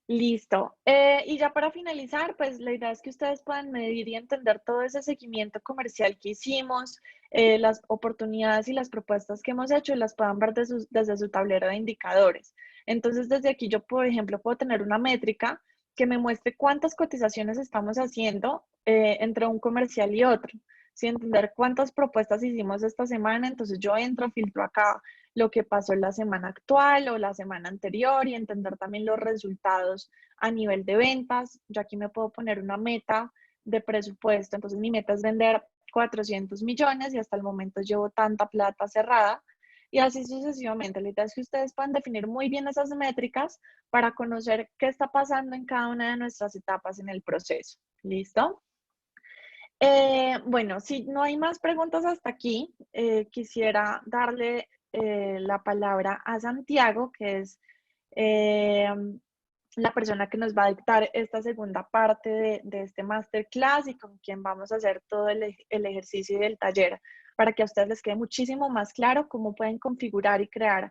Listo. Y ya para finalizar, pues la idea es que ustedes puedan medir y entender todo ese seguimiento comercial que hicimos, las oportunidades y las propuestas que hemos hecho y las puedan ver desde su tablero de indicadores. Entonces, desde aquí yo, por ejemplo, puedo tener una métrica que me muestre cuántas cotizaciones estamos haciendo entre un comercial y otro. Si entender cuántas propuestas hicimos esta semana, entonces yo entro, filtro acá lo que pasó en la semana actual o la semana anterior y entender también los resultados a nivel de ventas. Yo aquí me puedo poner una meta de presupuesto, entonces mi meta es vender 400 millones y hasta el momento llevo tanta plata cerrada y así sucesivamente. La idea es que ustedes puedan definir muy bien esas métricas para conocer qué está pasando en cada una de nuestras etapas en el proceso. ¿Listo? Bueno, si no hay más preguntas hasta aquí, quisiera darle la palabra a Santiago, que es eh, la persona que nos va a dictar esta segunda parte de este masterclass y con quien vamos a hacer todo el ejercicio y el taller para que a ustedes les quede muchísimo más claro cómo pueden configurar y crear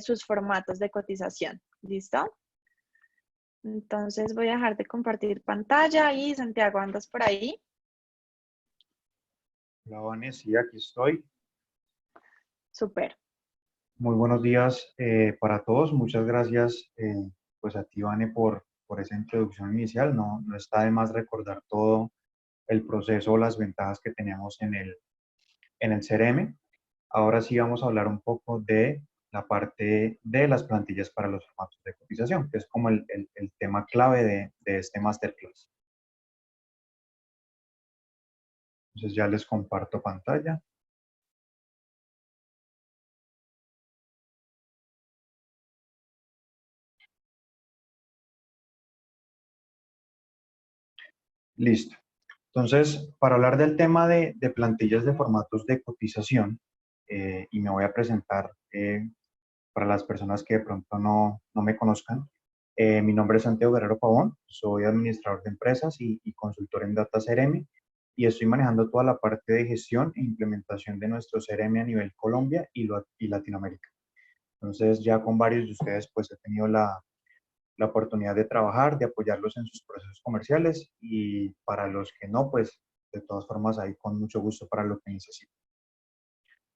sus formatos de cotización. ¿Listo? Entonces voy a dejar de compartir pantalla y Santiago, ¿andas por ahí? Hola, Vanessa, sí, aquí estoy. Súper. Muy buenos días para todos. Muchas gracias pues a ti, Vane, por esa introducción inicial. No está de más recordar todo el proceso, las ventajas que teníamos en el CRM. Ahora sí vamos a hablar un poco de la parte de las plantillas para los formatos de cotización, que es como el tema clave de este masterclass. Entonces ya les comparto pantalla. Listo. Entonces, para hablar del tema de plantillas de formatos de cotización, y me voy a presentar para las personas que de pronto no me conozcan, mi nombre es Santiago Guerrero Pavón, soy administrador de empresas y consultor en Data CRM, y estoy manejando toda la parte de gestión e implementación de nuestro CRM a nivel Colombia y Latinoamérica. Entonces, ya con varios de ustedes, pues he tenido la oportunidad de trabajar, de apoyarlos en sus procesos comerciales y para los que no, pues de todas formas ahí con mucho gusto para lo que necesiten.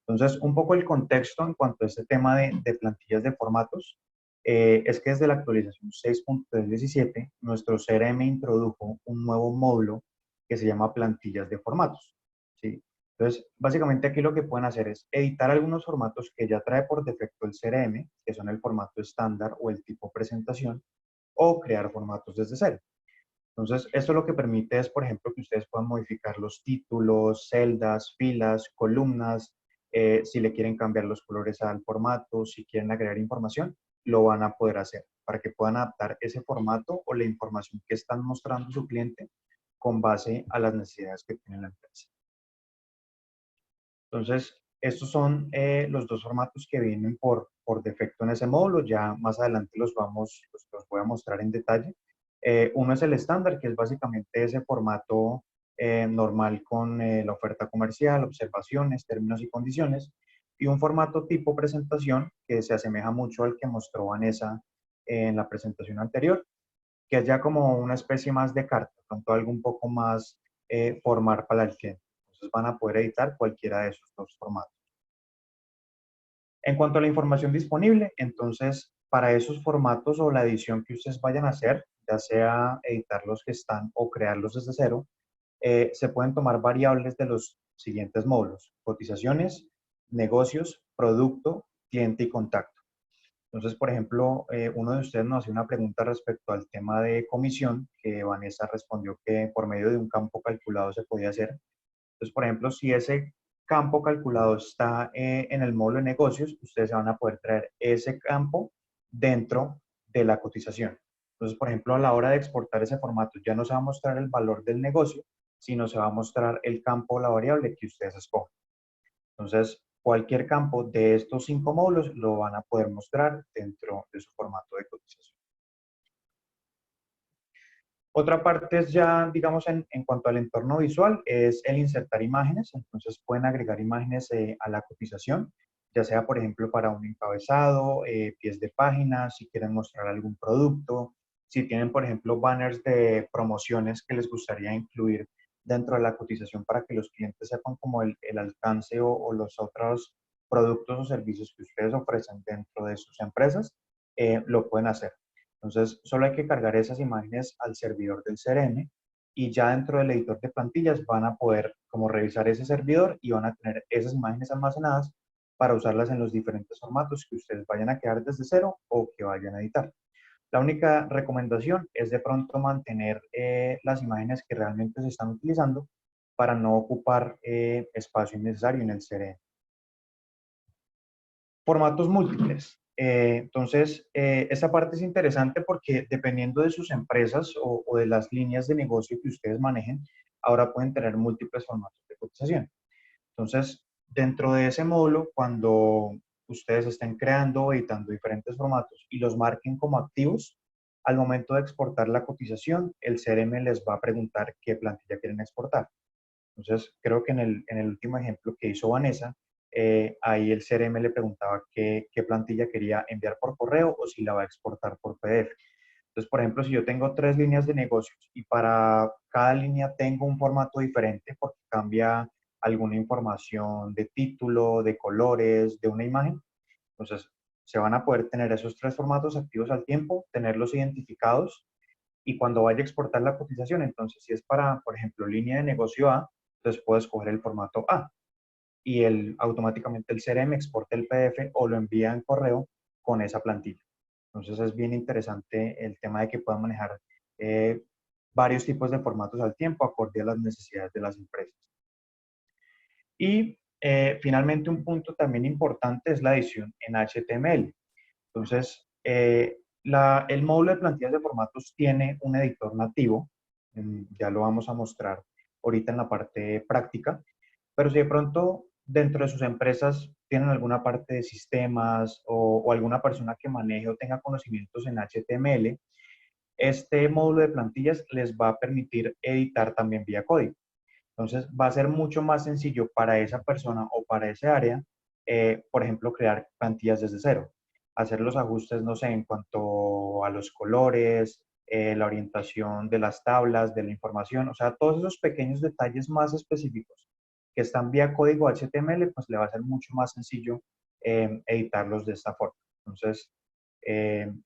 Entonces, un poco el contexto en cuanto a este tema de plantillas de formatos es que desde la actualización 6.317 nuestro CRM introdujo un nuevo módulo que se llama plantillas de formatos, ¿sí? Entonces, básicamente aquí lo que pueden hacer es editar algunos formatos que ya trae por defecto el CRM, que son el formato estándar o el tipo presentación, o crear formatos desde cero. Entonces, esto lo que permite es, por ejemplo, que ustedes puedan modificar los títulos, celdas, filas, columnas, si le quieren cambiar los colores al formato, si quieren agregar información, lo van a poder hacer para que puedan adaptar ese formato o la información que están mostrando su cliente con base a las necesidades que tiene la empresa. Entonces, estos son los dos formatos que vienen por defecto en ese módulo. Ya más adelante los voy a mostrar en detalle. Uno es el estándar, que es básicamente ese formato normal con la oferta comercial, observaciones, términos y condiciones. Y un formato tipo presentación que se asemeja mucho al que mostró Vanessa en la presentación anterior, que es ya como una especie más de carta, tanto algo un poco más formal para el cliente. Entonces van a poder editar cualquiera de esos dos formatos. En cuanto a la información disponible, entonces para esos formatos o la edición que ustedes vayan a hacer, ya sea editar los que están o crearlos desde cero, se pueden tomar variables de los siguientes módulos: cotizaciones, negocios, producto, cliente y contacto. Entonces, por ejemplo, uno de ustedes nos hace una pregunta respecto al tema de comisión, que Vanessa respondió que por medio de un campo calculado se podía hacer. Entonces, por ejemplo, si ese campo calculado está en el módulo de negocios, ustedes se van a poder traer ese campo dentro de la cotización. Entonces, por ejemplo, a la hora de exportar ese formato, ya no se va a mostrar el valor del negocio, sino se va a mostrar el campo o la variable que ustedes escogen. Entonces, cualquier campo de estos 5 módulos lo van a poder mostrar dentro de su formato de cotización. Otra parte es ya, digamos, en cuanto al entorno visual, es el insertar imágenes. Entonces, pueden agregar imágenes a la cotización, ya sea, por ejemplo, para un encabezado, pies de página, si quieren mostrar algún producto, si tienen, por ejemplo, banners de promociones que les gustaría incluir dentro de la cotización para que los clientes sepan como el alcance o los otros productos o servicios que ustedes ofrecen dentro de sus empresas, lo pueden hacer. Entonces, solo hay que cargar esas imágenes al servidor del CRM y ya dentro del editor de plantillas van a poder como revisar ese servidor y van a tener esas imágenes almacenadas para usarlas en los diferentes formatos que ustedes vayan a crear desde cero o que vayan a editar. La única recomendación es de pronto mantener las imágenes que realmente se están utilizando para no ocupar espacio innecesario en el CRM. Formatos múltiples. Entonces, esta parte es interesante porque dependiendo de sus empresas o de las líneas de negocio que ustedes manejen, ahora pueden tener múltiples formatos de cotización. Entonces, dentro de ese módulo, cuando ustedes estén creando o editando diferentes formatos y los marquen como activos, al momento de exportar la cotización, el CRM les va a preguntar qué plantilla quieren exportar. Entonces, creo que en el último ejemplo que hizo Vanessa, ahí el CRM le preguntaba qué plantilla quería enviar por correo o si la va a exportar por PDF. Entonces, por ejemplo, si yo tengo 3 líneas de negocios y para cada línea tengo un formato diferente porque cambia alguna información de título, de colores, de una imagen, entonces se van a poder tener esos 3 formatos activos al tiempo, tenerlos identificados y cuando vaya a exportar la cotización, entonces si es para, por ejemplo, línea de negocio A, entonces puedo escoger el formato A y automáticamente el CRM exporta el PDF o lo envía en correo con esa plantilla. Entonces es bien interesante el tema de que puedan manejar eh, varios tipos de formatos al tiempo acorde a las necesidades de las empresas. Y finalmente un punto también importante es la edición en HTML. Entonces, el módulo de plantillas de formatos tiene un editor nativo, ya lo vamos a mostrar ahorita en la parte práctica, pero si de pronto dentro de sus empresas tienen alguna parte de sistemas o alguna persona que maneje o tenga conocimientos en HTML, este módulo de plantillas les va a permitir editar también vía código. Entonces, va a ser mucho más sencillo para esa persona o para ese área, por ejemplo, crear plantillas desde cero. Hacer los ajustes, no sé, en cuanto a los colores, la orientación de las tablas, de la información, o sea, todos esos pequeños detalles más específicos que están vía código HTML, pues le va a ser mucho más sencillo editarlos de esta forma. Entonces,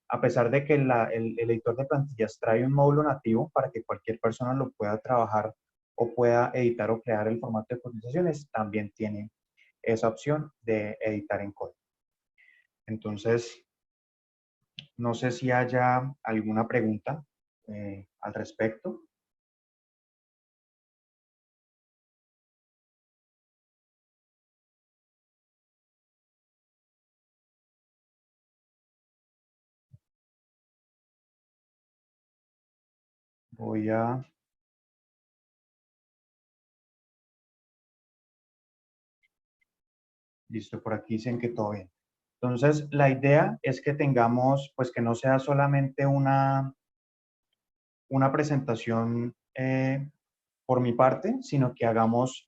a pesar de que el editor de plantillas trae un módulo nativo para que cualquier persona lo pueda trabajar o pueda editar o crear el formato de cotizaciones, también tiene esa opción de editar en código. Entonces, no sé si haya alguna pregunta al respecto. Voy a... Listo, por aquí dicen que todo bien. Entonces, la idea es que tengamos, pues que no sea solamente una presentación por mi parte, sino que hagamos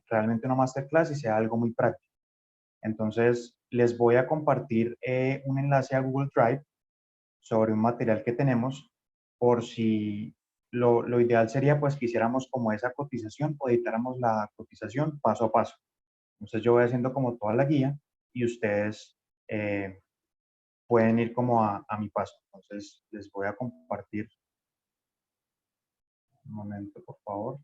realmente una masterclass y sea algo muy práctico. Entonces, les voy a compartir un enlace a Google Drive sobre un material que tenemos, por si lo ideal sería pues que hiciéramos como esa cotización o editáramos la cotización paso a paso. Entonces yo voy haciendo como toda la guía y ustedes pueden ir como a mi paso. Entonces les voy a compartir un momento, por favor.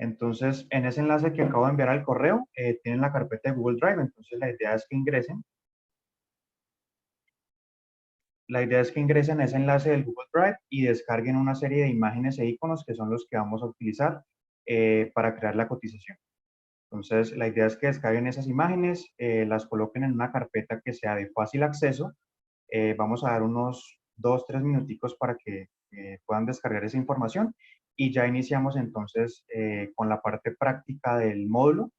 Entonces, en ese enlace que acabo de enviar al correo, tienen la carpeta de Google Drive. Entonces, la idea es que ingresen. La idea es que ingresen a ese enlace del Google Drive y descarguen una serie de imágenes e iconos que son los que vamos a utilizar para crear la cotización. Entonces, la idea es que descarguen esas imágenes, las coloquen en una carpeta que sea de fácil acceso. Vamos a dar unos 2, 3 minuticos para que puedan descargar esa información y ya iniciamos entonces con la parte práctica del módulo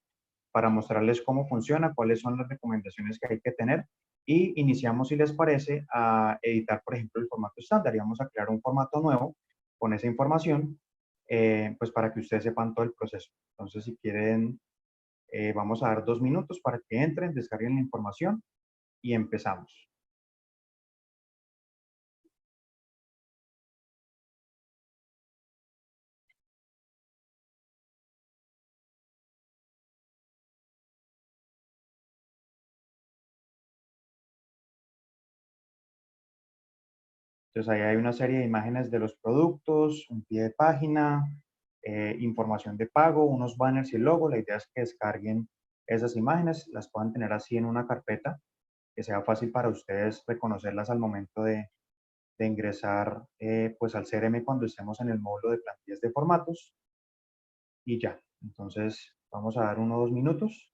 para mostrarles cómo funciona, cuáles son las recomendaciones que hay que tener y iniciamos, si les parece, a editar, por ejemplo, el formato estándar y vamos a crear un formato nuevo con esa información, pues para que ustedes sepan todo el proceso. Entonces, si quieren, vamos a dar 2 minutos para que entren, descarguen la información y empezamos. Entonces, ahí hay una serie de imágenes de los productos, un pie de página, información de pago, unos banners y el logo. La idea es que descarguen esas imágenes, las puedan tener así en una carpeta, que sea fácil para ustedes reconocerlas al momento de ingresar pues al CRM cuando estemos en el módulo de plantillas de formatos. Y ya, entonces vamos a dar 1 o 2 minutos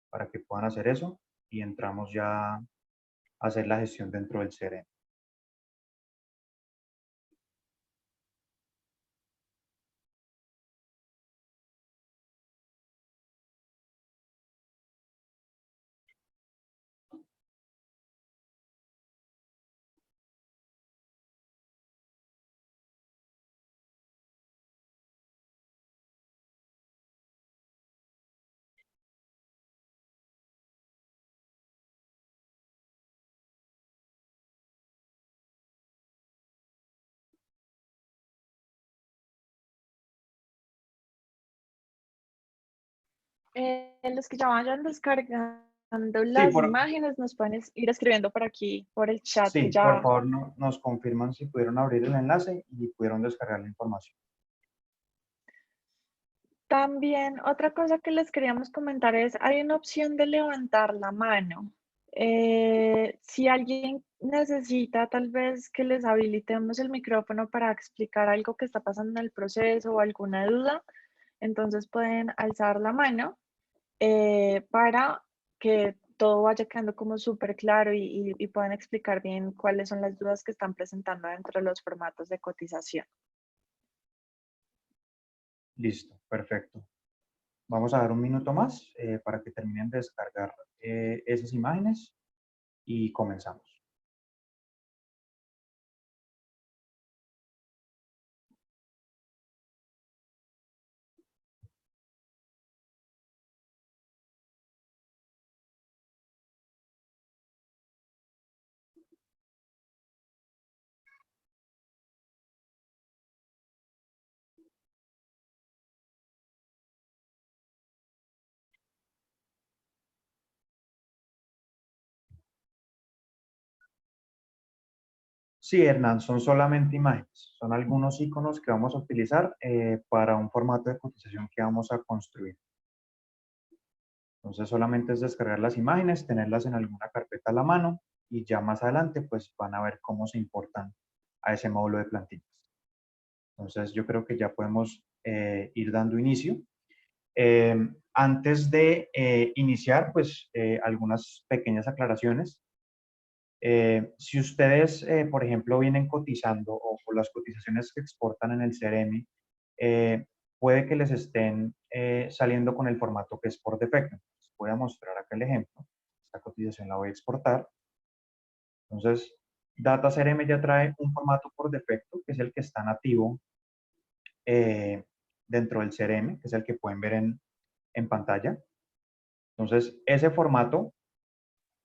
para que puedan hacer eso y entramos ya a hacer la gestión dentro del CRM. Los que ya vayan descargando Sí, las imágenes nos pueden ir escribiendo por aquí, por el chat, que sí, por ya. favor nos confirman si pudieron abrir el enlace y pudieron descargar la información. También otra cosa que les queríamos comentar es, hay una opción de levantar la mano. Si alguien necesita tal vez que les habilitemos el micrófono para explicar algo que está pasando en el proceso o alguna duda, entonces pueden alzar la mano para que todo vaya quedando como súper claro y puedan explicar bien cuáles son las dudas que están presentando dentro de los formatos de cotización. Listo, perfecto. Vamos a dar 1 minuto más para que terminen de descargar esas imágenes y comenzamos. Sí, Hernán, son solamente imágenes. Son algunos iconos que vamos a utilizar para un formato de cotización que vamos a construir. Entonces solamente es descargar las imágenes, tenerlas en alguna carpeta a la mano y ya más adelante pues van a ver cómo se importan a ese módulo de plantillas. Entonces yo creo que ya podemos ir dando inicio. Antes de iniciar, pues algunas pequeñas aclaraciones. Si ustedes, por ejemplo, vienen cotizando o las cotizaciones que exportan en el CRM, puede que les estén saliendo con el formato que es por defecto. Entonces, voy a mostrar acá el ejemplo. Esta cotización la voy a exportar. Entonces, Data CRM ya trae un formato por defecto, que es el que está nativo dentro del CRM, que es el que pueden ver en pantalla. Entonces, ese formato,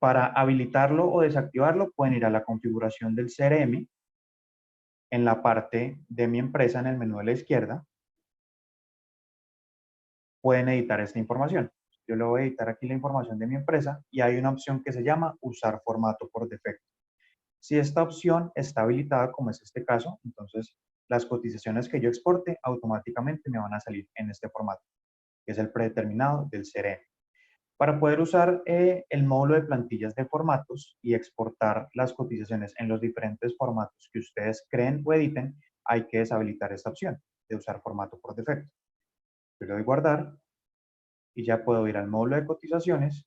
para habilitarlo o desactivarlo, pueden ir a la configuración del CRM, en la parte de mi empresa, en el menú de la izquierda, pueden editar esta información. Yo le voy a editar aquí la información de mi empresa y hay una opción que se llama usar formato por defecto. Si esta opción está habilitada, como es este caso, entonces las cotizaciones que yo exporte automáticamente me van a salir en este formato, que es el predeterminado del CRM. Para poder usar el módulo de plantillas de formatos y exportar las cotizaciones en los diferentes formatos que ustedes creen o editen, hay que deshabilitar esta opción de usar formato por defecto. Yo le doy guardar y ya puedo ir al módulo de cotizaciones,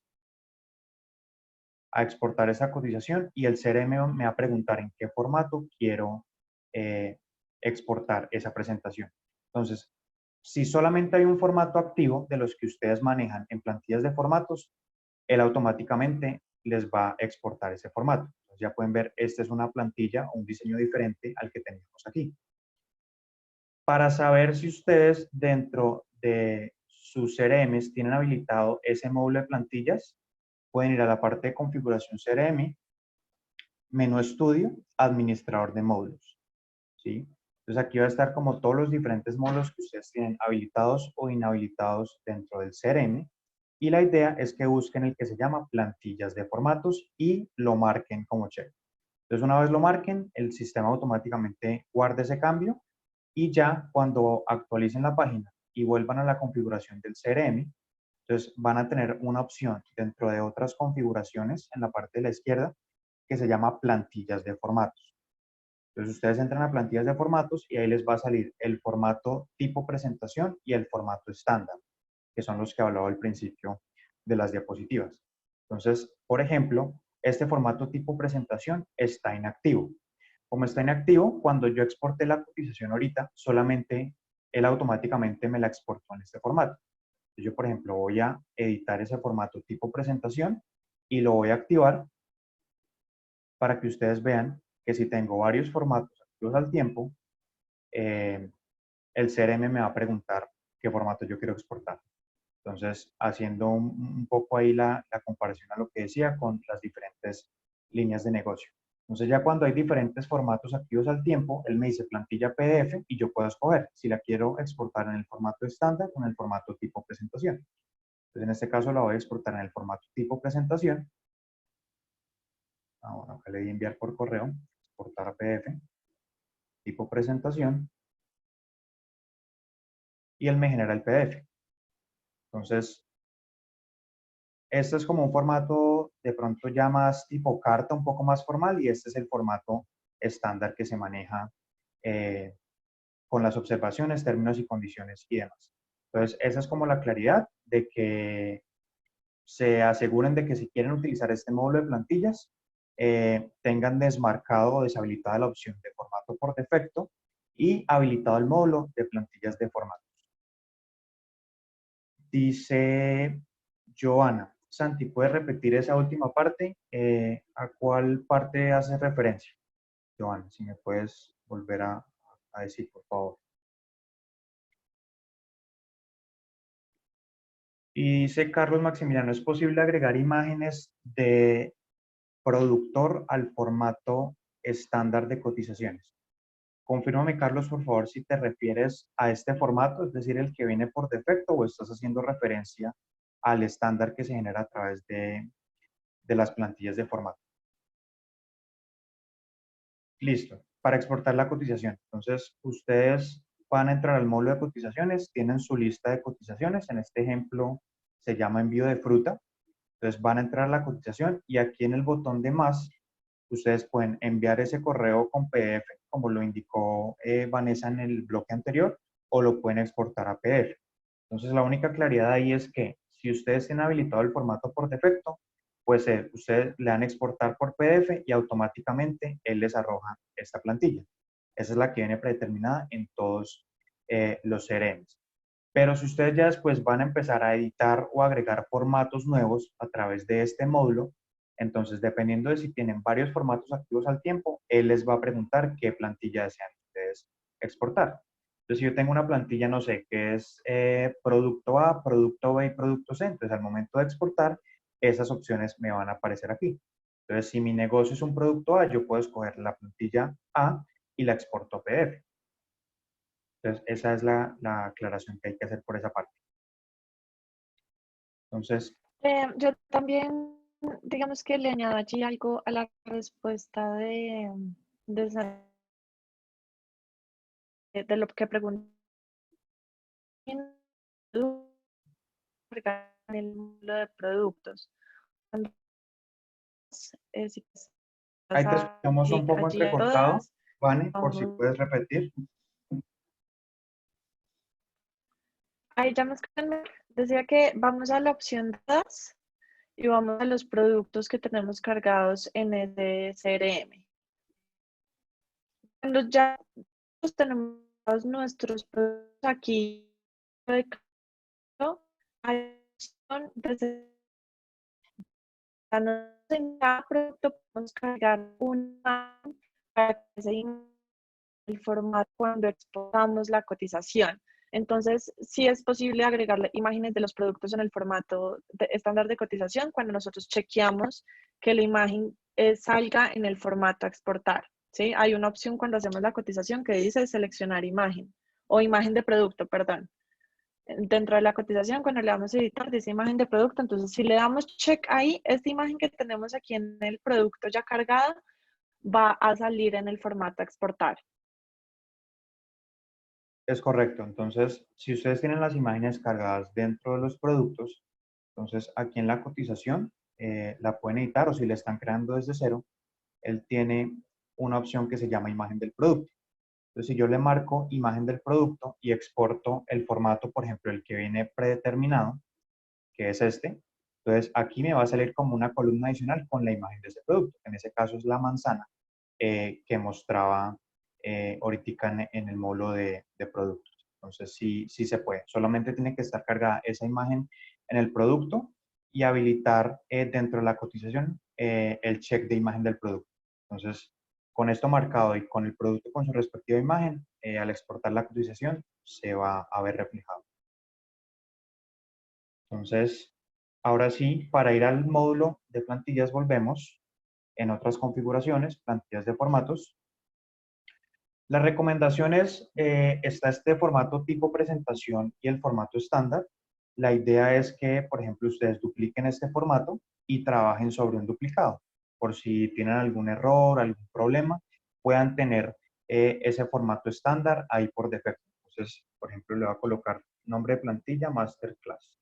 a exportar esa cotización y el CRM me va a preguntar en qué formato quiero exportar esa presentación. Entonces, si solamente hay un formato activo de los que ustedes manejan en plantillas de formatos, él automáticamente les va a exportar ese formato. Entonces ya pueden ver, esta es una plantilla o un diseño diferente al que tenemos aquí. Para saber si ustedes dentro de sus CRMs tienen habilitado ese módulo de plantillas, pueden ir a la parte de configuración CRM, menú estudio, administrador de módulos. ¿Sí? Entonces aquí va a estar como todos los diferentes módulos que ustedes tienen habilitados o inhabilitados dentro del CRM. Y la idea es que busquen el que se llama plantillas de formatos y lo marquen como check. Entonces una vez lo marquen, el sistema automáticamente guarda ese cambio y ya cuando actualicen la página y vuelvan a la configuración del CRM, entonces van a tener una opción dentro de otras configuraciones en la parte de la izquierda que se llama plantillas de formatos. Entonces ustedes entran a plantillas de formatos y ahí les va a salir el formato tipo presentación y el formato estándar, que son los que hablaba al principio de las diapositivas. Entonces, por ejemplo, este formato tipo presentación está inactivo. Como está inactivo, cuando yo exporté la cotización ahorita, solamente él automáticamente me la exportó en este formato. Entonces, yo, por ejemplo, voy a editar ese formato tipo presentación y lo voy a activar para que ustedes vean que si tengo varios formatos activos al tiempo, el CRM me va a preguntar qué formato yo quiero exportar. Entonces, haciendo un poco ahí la comparación a lo que decía con las diferentes líneas de negocio. Entonces, ya cuando hay diferentes formatos activos al tiempo, él me dice plantilla PDF y yo puedo escoger si la quiero exportar en el formato estándar o en el formato tipo presentación. Entonces, en este caso la voy a exportar en el formato tipo presentación. Ahora, acá le di enviar por correo, exportar a PDF, tipo presentación, y él me genera el PDF. Entonces, este es como un formato de pronto ya más tipo carta, un poco más formal, y este es el formato estándar que se maneja con las observaciones, términos y condiciones y demás. Entonces, esa es como la claridad de que se aseguren de que si quieren utilizar este módulo de plantillas, tengan desmarcado o deshabilitada la opción de formato por defecto y habilitado el módulo de plantillas de formatos. Dice Joana, Santi, ¿puedes repetir esa última parte? ¿A cuál parte hace referencia? Joana, si me puedes volver a decir, por favor. Y dice Carlos Maximiliano, ¿es posible agregar imágenes de productor al formato estándar de cotizaciones? Confírmame, Carlos, por favor, si te refieres a este formato, es decir, el que viene por defecto, o estás haciendo referencia al estándar que se genera a través de las plantillas de formato. Listo. Para exportar la cotización. Entonces, ustedes van a entrar al módulo de cotizaciones, tienen su lista de cotizaciones. En este ejemplo se llama envío de fruta. Entonces van a entrar a la cotización y aquí en el botón de más, ustedes pueden enviar ese correo con PDF, como lo indicó Vanessa en el bloque anterior, o lo pueden exportar a PDF. Entonces la única claridad ahí es que si ustedes tienen habilitado el formato por defecto, pues ustedes le dan exportar por PDF y automáticamente él les arroja esta plantilla. Esa es la que viene predeterminada en todos los CRMs. Pero si ustedes ya después van a empezar a editar o agregar formatos nuevos a través de este módulo, entonces dependiendo de si tienen varios formatos activos al tiempo, él les va a preguntar qué plantilla desean ustedes exportar. Entonces, si yo tengo una plantilla, no sé, que es producto A, producto B y producto C, entonces al momento de exportar, esas opciones me van a aparecer aquí. Entonces, si mi negocio es un producto A, yo puedo escoger la plantilla A y la exporto a PDF. Entonces, esa es la aclaración que hay que hacer por esa parte. Entonces, Yo también, digamos que le añado allí algo a la respuesta de, de lo que pregunté en el módulo de productos. Si ahí te pasar escuchamos un clic poco allí a entrecortado, todas, Vane, por si vamos, puedes repetir. ahí ya me escuchan. Decía que vamos a la opción de todas y vamos a los productos que tenemos cargados en el CRM. Cuando ya tenemos nuestros productos aquí, hay opción de en cada producto podemos cargar una para que se el formato cuando exportamos la cotización. Entonces, sí es posible agregarle imágenes de los productos en el formato estándar de cotización cuando nosotros chequeamos que la imagen salga en el formato a exportar. ¿Sí? Hay una opción cuando hacemos la cotización que dice seleccionar imagen o imagen de producto, perdón. Dentro de la cotización, cuando le damos a editar, dice imagen de producto. Entonces, si le damos check ahí, esta imagen que tenemos aquí en el producto ya cargada va a salir en el formato a exportar. Es correcto. Entonces, si ustedes tienen las imágenes cargadas dentro de los productos, entonces aquí en la cotización la pueden editar o si la están creando desde cero, él tiene una opción que se llama imagen del producto. Entonces, si yo le marco imagen del producto y exporto el formato, por ejemplo, el que viene predeterminado, que es este, entonces aquí me va a salir como una columna adicional con la imagen de ese producto. En ese caso es la manzana que mostraba ahorita en el módulo de productos. Entonces, sí se puede. Solamente tiene que estar cargada esa imagen en el producto y habilitar dentro de la cotización el check de imagen del producto. Entonces, con esto marcado y con el producto con su respectiva imagen, al exportar la cotización se va a ver reflejado. Entonces, ahora sí, para ir al módulo de plantillas volvemos en otras configuraciones, plantillas de formatos. Las recomendaciones, está este formato tipo presentación y el formato estándar. La idea es que, por ejemplo, ustedes dupliquen este formato y trabajen sobre un duplicado. Por si tienen algún error, algún problema, puedan tener ese formato estándar ahí por defecto. Entonces, por ejemplo, le voy a colocar nombre de plantilla, Masterclass.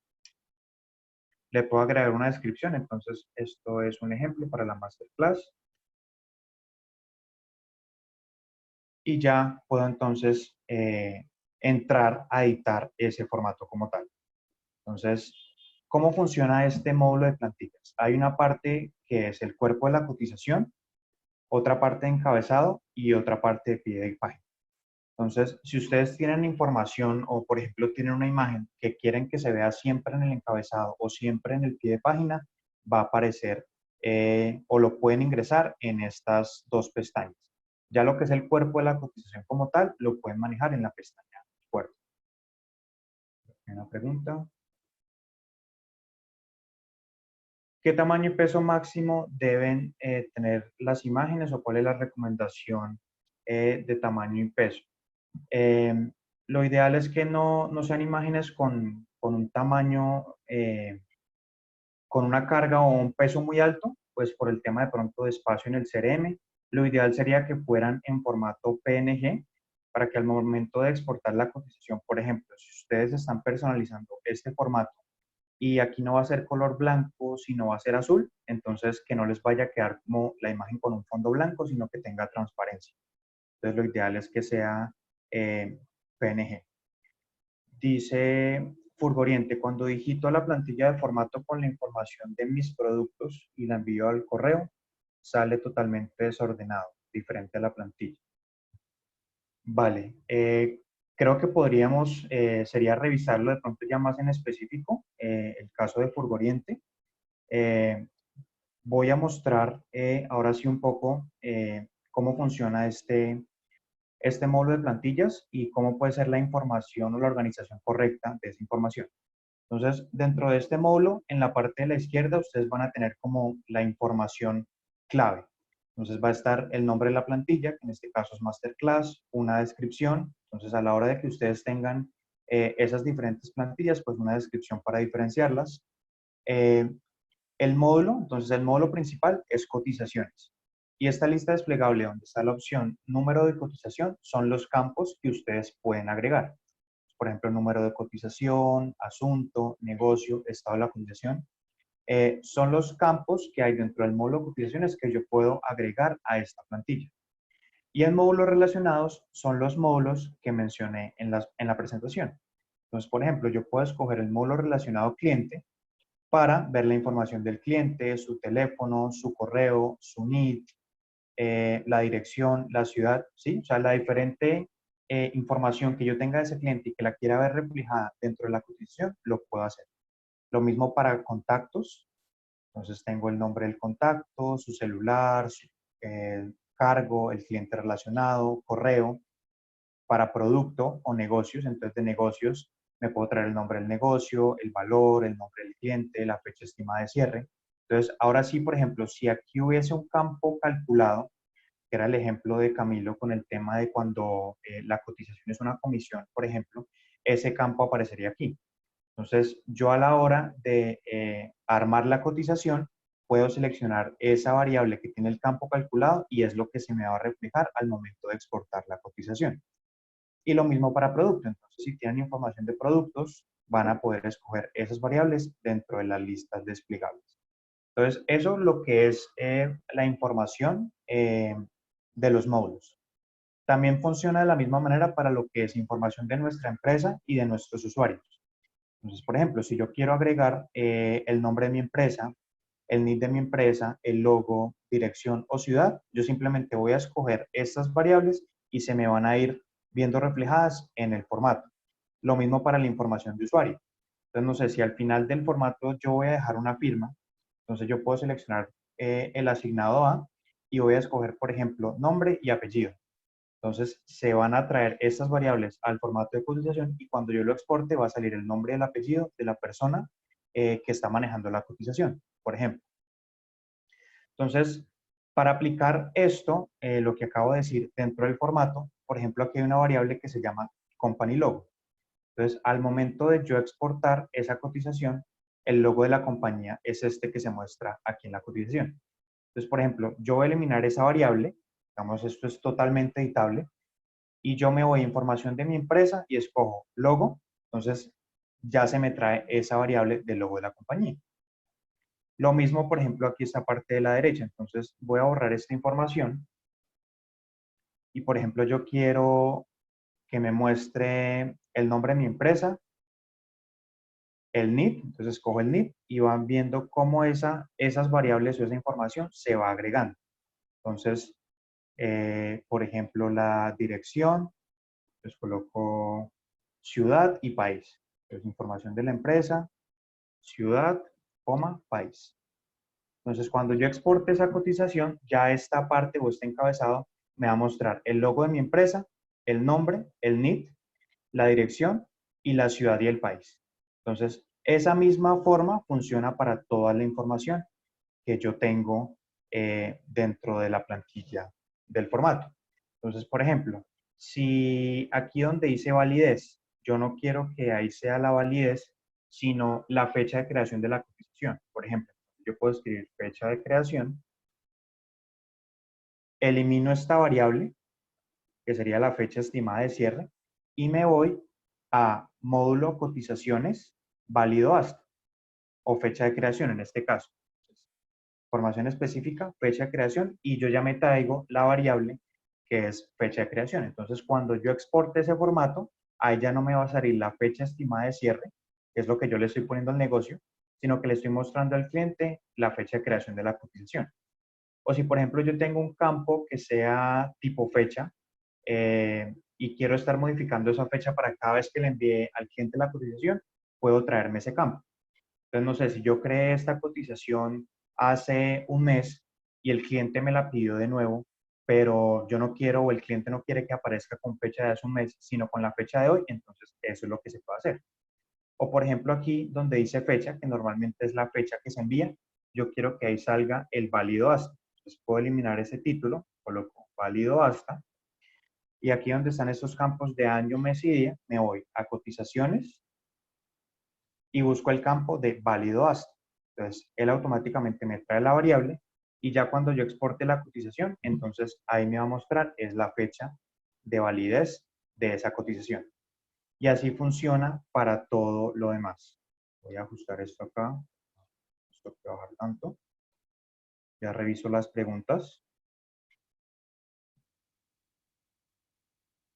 Le puedo agregar una descripción, entonces esto es un ejemplo para la Masterclass. Y ya puedo entonces entrar a editar ese formato como tal. Entonces, ¿cómo funciona este módulo de plantillas? Hay una parte que es el cuerpo de la cotización, otra parte de encabezado y otra parte de pie de página. Entonces, si ustedes tienen información o, por ejemplo, tienen una imagen que quieren que se vea siempre en el encabezado o siempre en el pie de página, va a aparecer o lo pueden ingresar en estas dos pestañas. Ya lo que es el cuerpo de la cotización como tal, lo pueden manejar en la pestaña cuerpo. Una pregunta. ¿Qué tamaño y peso máximo deben tener las imágenes o cuál es la recomendación de tamaño y peso? Lo ideal es que no sean imágenes con un tamaño, con una carga o un peso muy alto, pues por el tema de pronto de espacio en el CRM. lo ideal sería que fueran en formato PNG para que al momento de exportar la cotización, por ejemplo, si ustedes están personalizando este formato y aquí no va a ser color blanco, sino va a ser azul, entonces que no les vaya a quedar como la imagen con un fondo blanco, sino que tenga transparencia. Entonces lo ideal es que sea PNG. Dice Furgoriente, cuando digito la plantilla de formato con la información de mis productos y la envío al correo, sale totalmente desordenado, diferente a la plantilla. Vale, creo que podríamos, sería revisarlo de pronto ya más en específico, el caso de Furgoriente. Voy a mostrar ahora sí un poco cómo funciona este módulo de plantillas y cómo puede ser la información o la organización correcta de esa información. Entonces, dentro de este módulo, en la parte de la izquierda, ustedes van a tener como la información clave. Entonces, va a estar el nombre de la plantilla, que en este caso es Masterclass, una descripción. Entonces, a la hora de que ustedes tengan esas diferentes plantillas, pues una descripción para diferenciarlas. Eh, el módulo, entonces el módulo principal es cotizaciones. Y esta lista desplegable donde está la opción número de cotización son los campos que ustedes pueden agregar. Por ejemplo, número de cotización, asunto, negocio, estado de la cotización. Son los campos que hay dentro del módulo de cotizaciones que yo puedo agregar a esta plantilla. Y en módulos relacionados son los módulos que mencioné en la presentación. Entonces, por ejemplo, yo puedo escoger el módulo relacionado cliente para ver la información del cliente, su teléfono, su correo, su NID, la dirección, la ciudad, ¿sí? O sea, la diferente información que yo tenga de ese cliente y que la quiera ver reflejada dentro de la cotización, lo puedo hacer. Lo mismo para contactos. Entonces tengo el nombre del contacto, su celular, su cargo, el cliente relacionado, correo. Para producto o negocios, entonces de negocios me puedo traer el nombre del negocio, el valor, el nombre del cliente, la fecha estimada de cierre. Entonces, ahora sí, por ejemplo, si aquí hubiese un campo calculado, que era el ejemplo de Camilo con el tema de cuando la cotización es una comisión, por ejemplo, ese campo aparecería aquí. Entonces, yo a la hora de armar la cotización, puedo seleccionar esa variable que tiene el campo calculado y es lo que se me va a reflejar al momento de exportar la cotización. Y lo mismo para producto. Entonces, si tienen información de productos, van a poder escoger esas variables dentro de las listas desplegables. Entonces, eso es lo que es la información de los módulos. También funciona de la misma manera para lo que es información de nuestra empresa y de nuestros usuarios. Entonces, por ejemplo, si yo quiero agregar el nombre de mi empresa, el NID de mi empresa, el logo, dirección o ciudad, yo simplemente voy a escoger estas variables y se me van a ir viendo reflejadas en el formato. Lo mismo para la información de usuario. Entonces, no sé si al final del formato yo voy a dejar una firma, entonces yo puedo seleccionar el asignado A y voy a escoger, por ejemplo, nombre y apellido. Entonces, se van a traer estas variables al formato de cotización y cuando yo lo exporte va a salir el nombre y el apellido de la persona que está manejando la cotización, por ejemplo. Entonces, para aplicar esto, lo que acabo de decir dentro del formato, por ejemplo, aquí hay una variable que se llama Company Logo. Entonces, al momento de yo exportar esa cotización, el logo de la compañía es este que se muestra aquí en la cotización. Entonces, por ejemplo, yo voy a eliminar esa variable, digamos, esto es totalmente editable, y yo me voy a información de mi empresa y escojo logo, entonces ya se me trae esa variable del logo de la compañía. Lo mismo, por ejemplo, aquí esta parte de la derecha. Entonces voy a borrar esta información y, por ejemplo, yo quiero que me muestre el nombre de mi empresa, el NID, entonces escojo el NID y van viendo cómo esas variables o esa información se va agregando. Entonces, por ejemplo, la dirección, pues coloco ciudad y país. Entonces, información de la empresa, ciudad, coma, país. Entonces, cuando yo exporte esa cotización, ya esta parte o este encabezado me va a mostrar el logo de mi empresa, el nombre, el NID, la dirección y la ciudad y el país. Entonces, esa misma forma funciona para toda la información que yo tengo dentro de la plantilla del formato. Entonces, por ejemplo, si aquí donde dice validez, yo no quiero que ahí sea la validez, sino la fecha de creación de la cotización. Por ejemplo, yo puedo escribir fecha de creación elimino esta variable, que sería la fecha estimada de cierre, y me voy a módulo cotizaciones, válido hasta, o fecha de creación en este caso. Información específica, fecha de creación, y yo ya me traigo la variable que es fecha de creación. Entonces, cuando yo exporte ese formato, ahí ya no me va a salir la fecha estimada de cierre, que es lo que yo le estoy poniendo al negocio, sino que le estoy mostrando al cliente la fecha de creación de la cotización. O si, por ejemplo, yo tengo un campo que sea tipo fecha y quiero estar modificando esa fecha para cada vez que le envíe al cliente la cotización, puedo traerme ese campo. Entonces, no sé, si yo creé esta cotización hace un mes y el cliente me la pidió de nuevo, pero yo no quiero o el cliente no quiere que aparezca con fecha de hace un mes, sino con la fecha de hoy, entonces eso es lo que se puede hacer. O por ejemplo aquí donde dice fecha, que normalmente es la fecha que se envía, yo quiero que ahí salga el válido hasta. Entonces puedo eliminar ese título, coloco válido hasta, y aquí donde están estos campos de año, mes y día, me voy a cotizaciones y busco el campo de válido hasta. Entonces, él automáticamente me trae la variable y ya cuando yo exporte la cotización, entonces ahí me va a mostrar es la fecha de validez de esa cotización. Y así funciona para todo lo demás. Voy a ajustar esto acá. Esto que bajar tanto. Ya reviso las preguntas.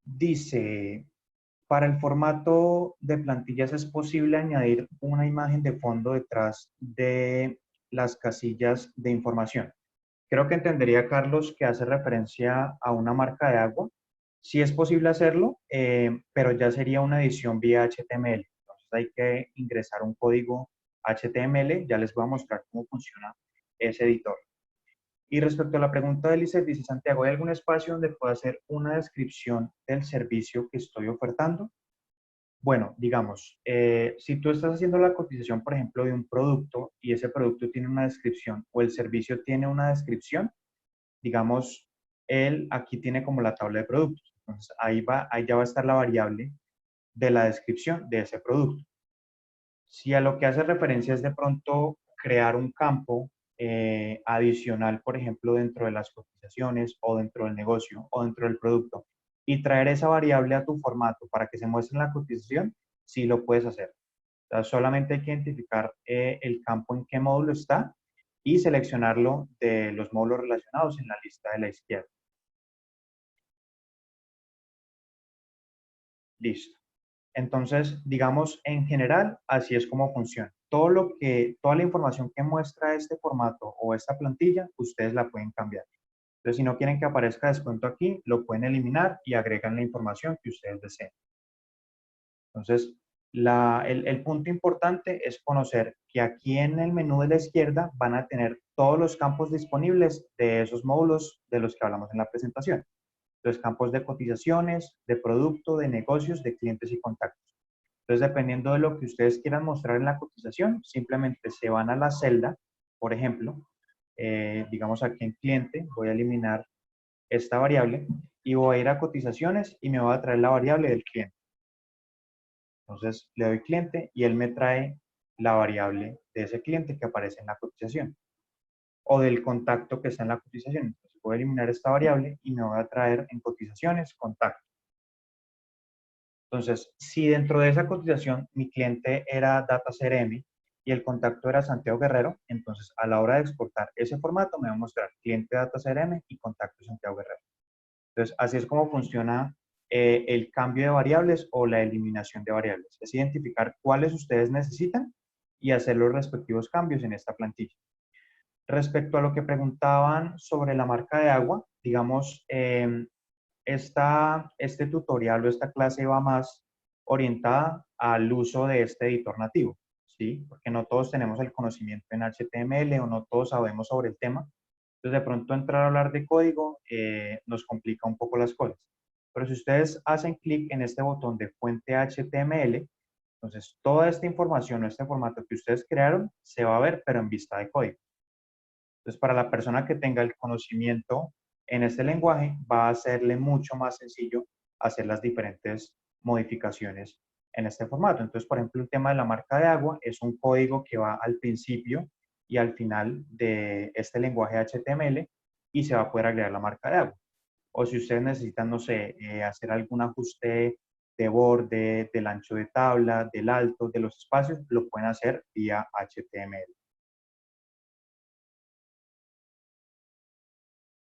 Dice, para el formato de plantillas es posible añadir una imagen de fondo detrás de las casillas de información. Creo que entendería, Carlos, que hace referencia a una marca de agua. Sí es posible hacerlo, pero ya sería una edición vía HTML. Entonces hay que ingresar un código HTML. Ya les voy a mostrar cómo funciona ese editor. Y respecto a la pregunta de Lizeth, dice Santiago, ¿hay algún espacio donde pueda hacer una descripción del servicio que estoy ofertando? Bueno, digamos, si tú estás haciendo la cotización, por ejemplo, de un producto y ese producto tiene una descripción o el servicio tiene una descripción, digamos, él aquí tiene como la tabla de productos. Entonces, ahí ya va a estar la variable de la descripción de ese producto. Si a lo que hace referencia es de pronto crear un campo adicional, por ejemplo, dentro de las cotizaciones o dentro del negocio o dentro del producto y traer esa variable a tu formato para que se muestre en la cotización, sí lo puedes hacer. O sea, solamente hay que identificar el campo en qué módulo está y seleccionarlo de los módulos relacionados en la lista de la izquierda. Listo. Entonces, digamos, en general, así es como funciona. Toda la información que muestra este formato o esta plantilla, ustedes la pueden cambiar. Entonces, si no quieren que aparezca descuento aquí, lo pueden eliminar y agregan la información que ustedes deseen. Entonces, el punto importante es conocer que aquí en el menú de la izquierda van a tener todos los campos disponibles de esos módulos de los que hablamos en la presentación. Los campos de cotizaciones, de producto, de negocios, de clientes y contactos. Entonces, dependiendo de lo que ustedes quieran mostrar en la cotización, simplemente se van a la celda, por ejemplo, digamos aquí en cliente, voy a eliminar esta variable y voy a ir a cotizaciones y me va a traer la variable del cliente. Entonces, le doy cliente y él me trae la variable de ese cliente que aparece en la cotización o del contacto que está en la cotización. Entonces, voy a eliminar esta variable y me voy a traer en cotizaciones contacto. Entonces, si dentro de esa cotización mi cliente era Data CRM y el contacto era Santiago Guerrero, entonces a la hora de exportar ese formato me va a mostrar cliente Data CRM y contacto Santiago Guerrero. Entonces, así es como funciona el cambio de variables o la eliminación de variables. Es identificar cuáles ustedes necesitan y hacer los respectivos cambios en esta plantilla. Respecto a lo que preguntaban sobre la marca de agua, digamos, este tutorial o esta clase va más orientada al uso de este editor nativo, ¿sí? Porque no todos tenemos el conocimiento en HTML o no todos sabemos sobre el tema. Entonces, de pronto entrar a hablar de código nos complica un poco las cosas. Pero si ustedes hacen clic en este botón de fuente HTML, entonces toda esta información o este formato que ustedes crearon se va a ver, pero en vista de código. Entonces, para la persona que tenga el conocimiento en este lenguaje, va a serle mucho más sencillo hacer las diferentes modificaciones en este formato. Entonces, por ejemplo, el tema de la marca de agua es un código que va al principio y al final de este lenguaje HTML y se va a poder agregar la marca de agua. O si ustedes necesitan, no sé, hacer algún ajuste de borde, del ancho de tabla, del alto, de los espacios, lo pueden hacer vía HTML.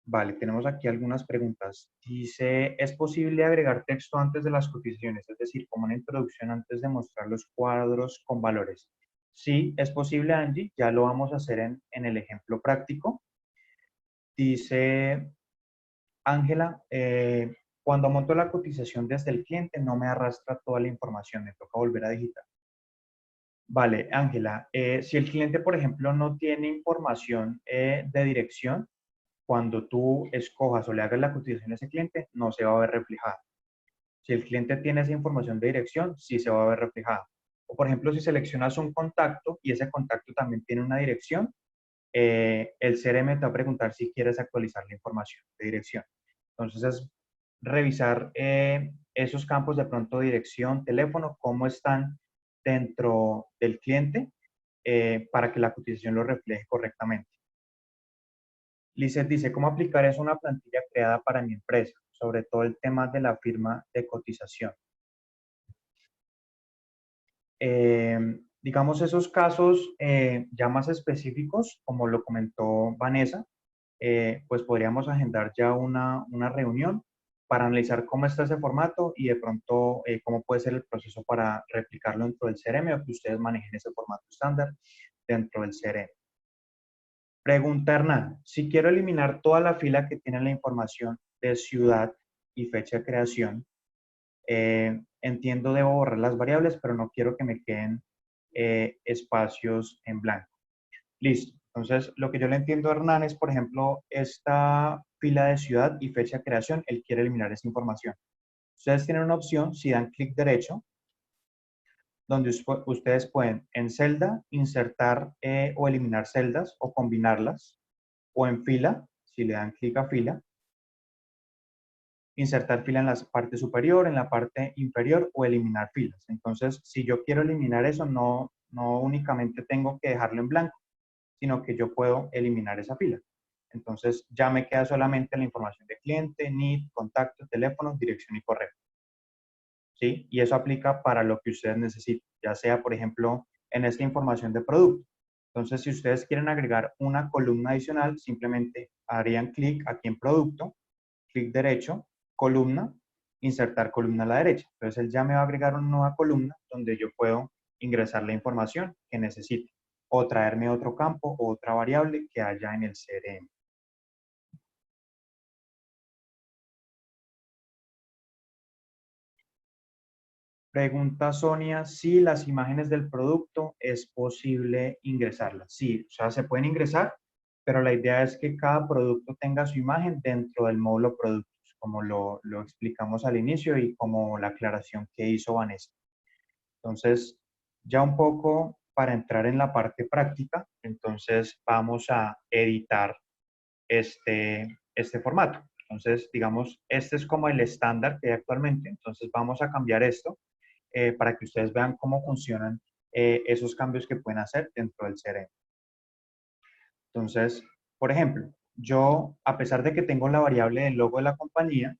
Vale, tenemos aquí algunas preguntas. Dice, ¿es posible agregar texto antes de las cotizaciones? Es decir, como una introducción antes de mostrar los cuadros con valores. Sí, es posible, Angie. Ya lo vamos a hacer en el ejemplo práctico. Dice Ángela, cuando monto la cotización desde el cliente no me arrastra toda la información, me toca volver a digitar. Vale, Ángela, si el cliente, por ejemplo, no tiene información de dirección, cuando tú escojas o le hagas la cotización a ese cliente, no se va a ver reflejada. Si el cliente tiene esa información de dirección, sí se va a ver reflejada. O, por ejemplo, si seleccionas un contacto y ese contacto también tiene una dirección, el CRM te va a preguntar si quieres actualizar la información de dirección. Entonces, es revisar esos campos de pronto dirección, teléfono, cómo están dentro del cliente para que la cotización lo refleje correctamente. Lizeth dice, ¿cómo aplicar eso a una plantilla creada para mi empresa? Sobre todo el tema de la firma de cotización. Digamos, esos casos ya más específicos, como lo comentó Vanessa, pues podríamos agendar ya una reunión para analizar cómo está ese formato y de pronto cómo puede ser el proceso para replicarlo dentro del CRM o que ustedes manejen ese formato estándar dentro del CRM. Pregunta Hernán, si quiero eliminar toda la fila que tiene la información de ciudad y fecha de creación, entiendo debo borrar las variables, pero no quiero que me queden espacios en blanco. Listo. Entonces, lo que yo le entiendo a Hernán es, por ejemplo, esta fila de ciudad y fecha de creación, él quiere eliminar esa información. Ustedes tienen una opción, si dan clic derecho, donde ustedes pueden en celda insertar o eliminar celdas o combinarlas, o en fila, si le dan clic a fila, insertar fila en la parte superior, en la parte inferior o eliminar filas. Entonces, si yo quiero eliminar eso, no únicamente tengo que dejarlo en blanco, sino que yo puedo eliminar esa fila. Entonces, ya me queda solamente la información de cliente, NID, contacto, teléfono, dirección y correo. ¿Sí? Y eso aplica para lo que ustedes necesiten, ya sea, por ejemplo, en esta información de producto. Entonces, si ustedes quieren agregar una columna adicional, simplemente harían clic aquí en producto, clic derecho, columna, insertar columna a la derecha. Entonces, él ya me va a agregar una nueva columna donde yo puedo ingresar la información que necesite o traerme otro campo o otra variable que haya en el CRM. Pregunta Sonia, si las imágenes del producto es posible ingresarlas. Sí, o sea, se pueden ingresar, pero la idea es que cada producto tenga su imagen dentro del módulo productos, como lo explicamos al inicio y como la aclaración que hizo Vanessa. Entonces, ya un poco para entrar en la parte práctica, entonces vamos a editar este formato. Entonces, digamos, este es como el estándar que hay actualmente, entonces vamos a cambiar esto para que ustedes vean cómo funcionan esos cambios que pueden hacer dentro del CRM. Entonces, por ejemplo, yo, a pesar de que tengo la variable del logo de la compañía,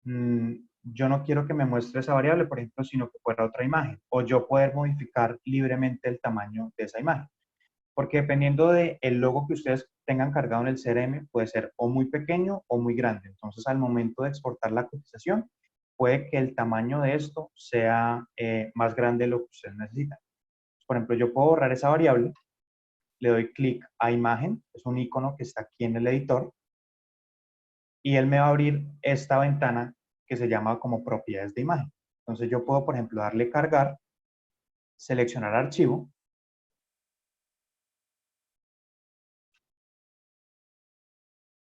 yo no quiero que me muestre esa variable, por ejemplo, sino que fuera otra imagen, o yo poder modificar libremente el tamaño de esa imagen. Porque dependiendo del logo que ustedes tengan cargado en el CRM, puede ser o muy pequeño o muy grande. Entonces, al momento de exportar la cotización, puede que el tamaño de esto sea más grande de lo que ustedes necesitan. Por ejemplo, yo puedo borrar esa variable, le doy clic a imagen, es un icono que está aquí en el editor, y él me va a abrir esta ventana que se llama como propiedades de imagen. Entonces, yo puedo, por ejemplo, darle cargar, seleccionar archivo,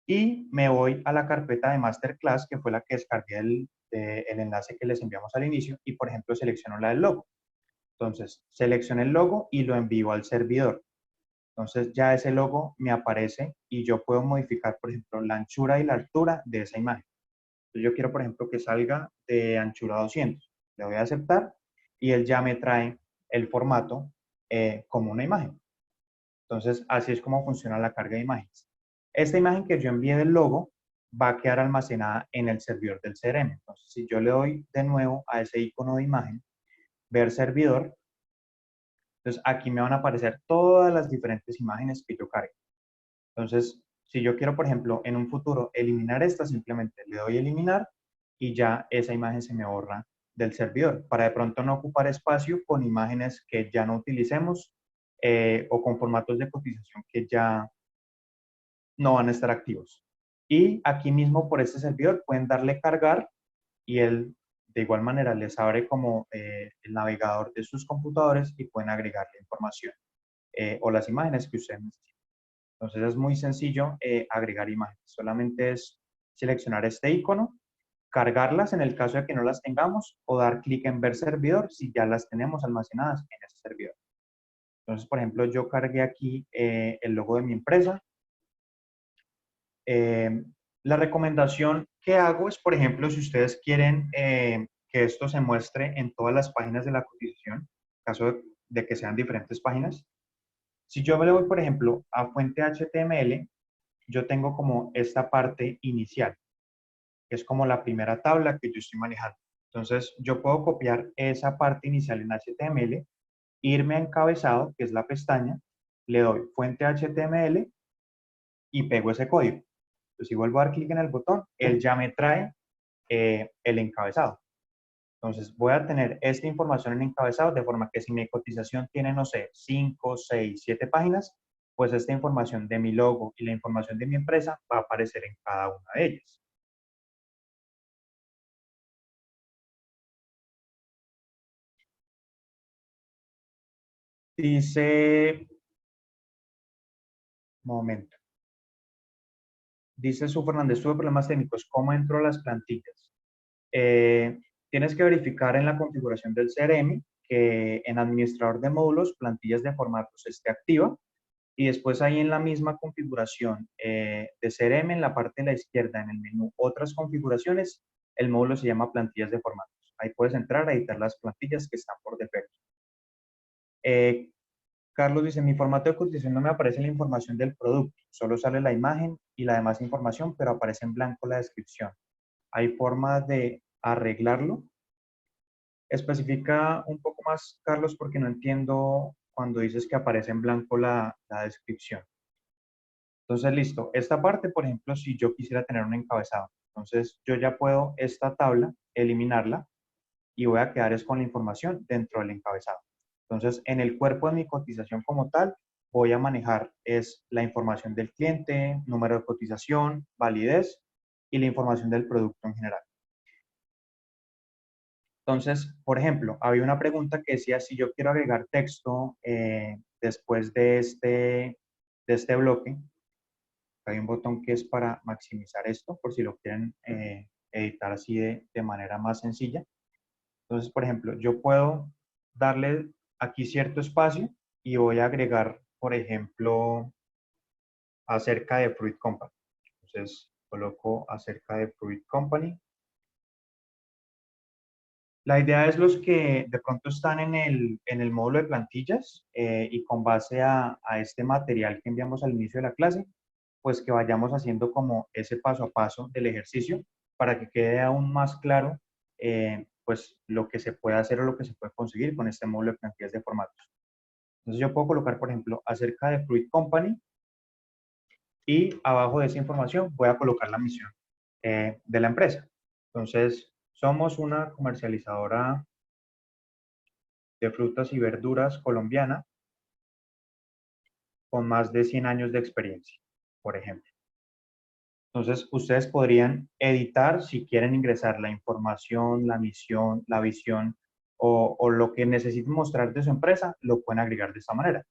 y me voy a la carpeta de Masterclass, que fue la que descargué el enlace que les enviamos al inicio, y por ejemplo selecciono la del logo. Entonces, selecciono el logo y lo envío al servidor. Entonces, ya ese logo me aparece y yo puedo modificar, por ejemplo, la anchura y la altura de esa imagen. Entonces, yo quiero, por ejemplo, que salga de anchura 200. Le voy a aceptar y él ya me trae el formato como una imagen. Entonces, así es como funciona la carga de imágenes. Esta imagen que yo envié del logo va a quedar almacenada en el servidor del CRM. Entonces, si yo le doy de nuevo a ese icono de imagen, ver servidor, entonces aquí me van a aparecer todas las diferentes imágenes que yo cargue. Entonces, si yo quiero, por ejemplo, en un futuro eliminar esta, simplemente le doy eliminar y ya esa imagen se me borra del servidor, para de pronto no ocupar espacio con imágenes que ya no utilicemos o con formatos de cotización que ya no van a estar activos. Y aquí mismo por este servidor pueden darle cargar y él de igual manera les abre como el navegador de sus computadores y pueden agregar la información o las imágenes que ustedes necesiten. Entonces es muy sencillo agregar imágenes. Solamente es seleccionar este icono, cargarlas en el caso de que no las tengamos o dar clic en ver servidor si ya las tenemos almacenadas en ese servidor. Entonces, por ejemplo, yo cargué aquí el logo de mi empresa. La recomendación que hago es, por ejemplo, si ustedes quieren que esto se muestre en todas las páginas de la cotización, en caso de que sean diferentes páginas, si yo me le voy, por ejemplo, a fuente HTML, yo tengo como esta parte inicial, que es como la primera tabla que yo estoy manejando. Entonces, yo puedo copiar esa parte inicial en HTML, irme a encabezado, que es la pestaña, le doy fuente HTML y pego ese código. Entonces, si vuelvo a dar clic en el botón, él ya me trae el encabezado. Entonces, voy a tener esta información en encabezado, de forma que si mi cotización tiene, no sé, 5, 6, 7 páginas, pues esta información de mi logo y la información de mi empresa va a aparecer en cada una de ellas. Dice, momento, dice Su Fernández, tuve problemas técnicos, ¿cómo entro a las plantillas? Tienes que verificar en la configuración del CRM que en administrador de módulos, plantillas de formatos esté activa. Y después ahí en la misma configuración de CRM, en la parte de la izquierda, en el menú Otras configuraciones, el módulo se llama Plantillas de formatos. Ahí puedes entrar a editar las plantillas que están por defecto. Carlos dice, mi formato de cotización no me aparece la información del producto, solo sale la imagen y la demás información, pero aparece en blanco la descripción. ¿Hay forma de arreglarlo? Especifica un poco más, Carlos, porque no entiendo cuando dices que aparece en blanco la descripción. Entonces, listo. Esta parte, por ejemplo, si yo quisiera tener un encabezado, entonces yo ya puedo esta tabla eliminarla y voy a quedar es con la información dentro del encabezado. Entonces, en el cuerpo de mi cotización como tal, voy a manejar es la información del cliente, número de cotización, validez y la información del producto en general. Entonces, por ejemplo, había una pregunta que decía si yo quiero agregar texto después de este bloque. Hay un botón que es para maximizar esto, por si lo quieren editar así de manera más sencilla. Entonces, por ejemplo, yo puedo darle aquí cierto espacio y voy a agregar, por ejemplo, acerca de Fruit Company. Entonces, coloco acerca de Fruit Company. La idea es los que de pronto están en el módulo de plantillas y con base a este material que enviamos al inicio de la clase, pues que vayamos haciendo como ese paso a paso del ejercicio para que quede aún más claro pues lo que se puede hacer o lo que se puede conseguir con este módulo de plantillas de formatos. Entonces yo puedo colocar, por ejemplo, acerca de Fruit Company y abajo de esa información voy a colocar la misión de la empresa. Entonces, somos una comercializadora de frutas y verduras colombiana con más de 100 años de experiencia, por ejemplo. Entonces, ustedes podrían editar si quieren ingresar la información, la misión, la visión o lo que necesiten mostrar de su empresa, lo pueden agregar de esta manera.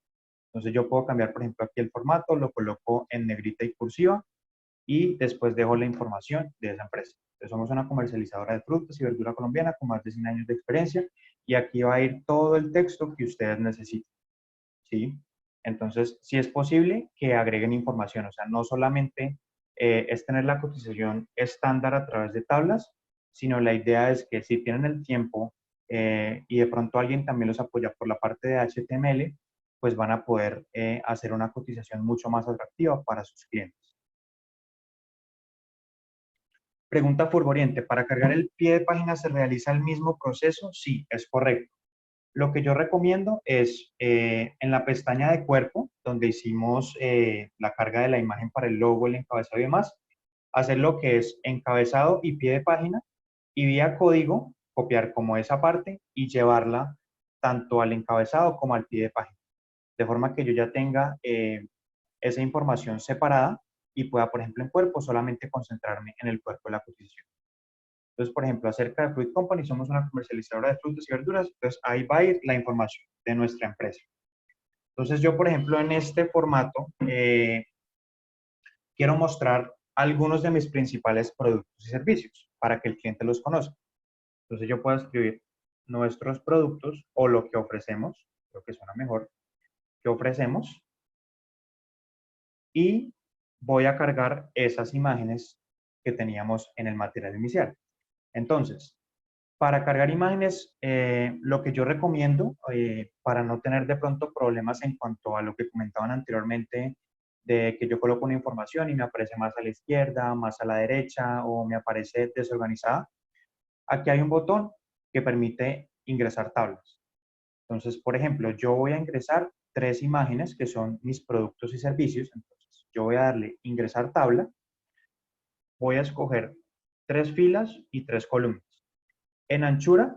Entonces, yo puedo cambiar, por ejemplo, aquí el formato, lo coloco en negrita y cursiva y después dejo la información de esa empresa. Entonces, somos una comercializadora de frutas y verdura colombiana con más de 100 años de experiencia y aquí va a ir todo el texto que ustedes necesiten. ¿Sí? Entonces, si es posible que agreguen información, o sea, no solamente es tener la cotización estándar a través de tablas, sino la idea es que si tienen el tiempo y de pronto alguien también los apoya por la parte de HTML, pues van a poder hacer una cotización mucho más atractiva para sus clientes. Pregunta Furgoriente, ¿para cargar el pie de página se realiza el mismo proceso? Sí, es correcto. Lo que yo recomiendo es en la pestaña de cuerpo, donde hicimos la carga de la imagen para el logo, el encabezado y demás, hacer lo que es encabezado y pie de página y vía código copiar como esa parte y llevarla tanto al encabezado como al pie de página. De forma que yo ya tenga esa información separada y pueda, por ejemplo, en cuerpo solamente concentrarme en el cuerpo de la cotización. Entonces, por ejemplo, acerca de Fruit Company, somos una comercializadora de frutas y verduras, entonces ahí va a ir la información de nuestra empresa. Entonces, yo, por ejemplo, en este formato, quiero mostrar algunos de mis principales productos y servicios para que el cliente los conozca. Entonces, yo puedo escribir nuestros productos o lo que ofrecemos, lo que suena mejor, que ofrecemos, y voy a cargar esas imágenes que teníamos en el material inicial. Entonces, para cargar imágenes, lo que yo recomiendo, para no tener de pronto problemas en cuanto a lo que comentaban anteriormente, de que yo coloco una información y me aparece más a la izquierda, más a la derecha o me aparece desorganizada, aquí hay un botón que permite ingresar tablas. Entonces, por ejemplo, yo voy a ingresar 3 imágenes que son mis productos y servicios. Entonces, yo voy a darle ingresar tabla, voy a escoger 3 filas y 3 columnas. En anchura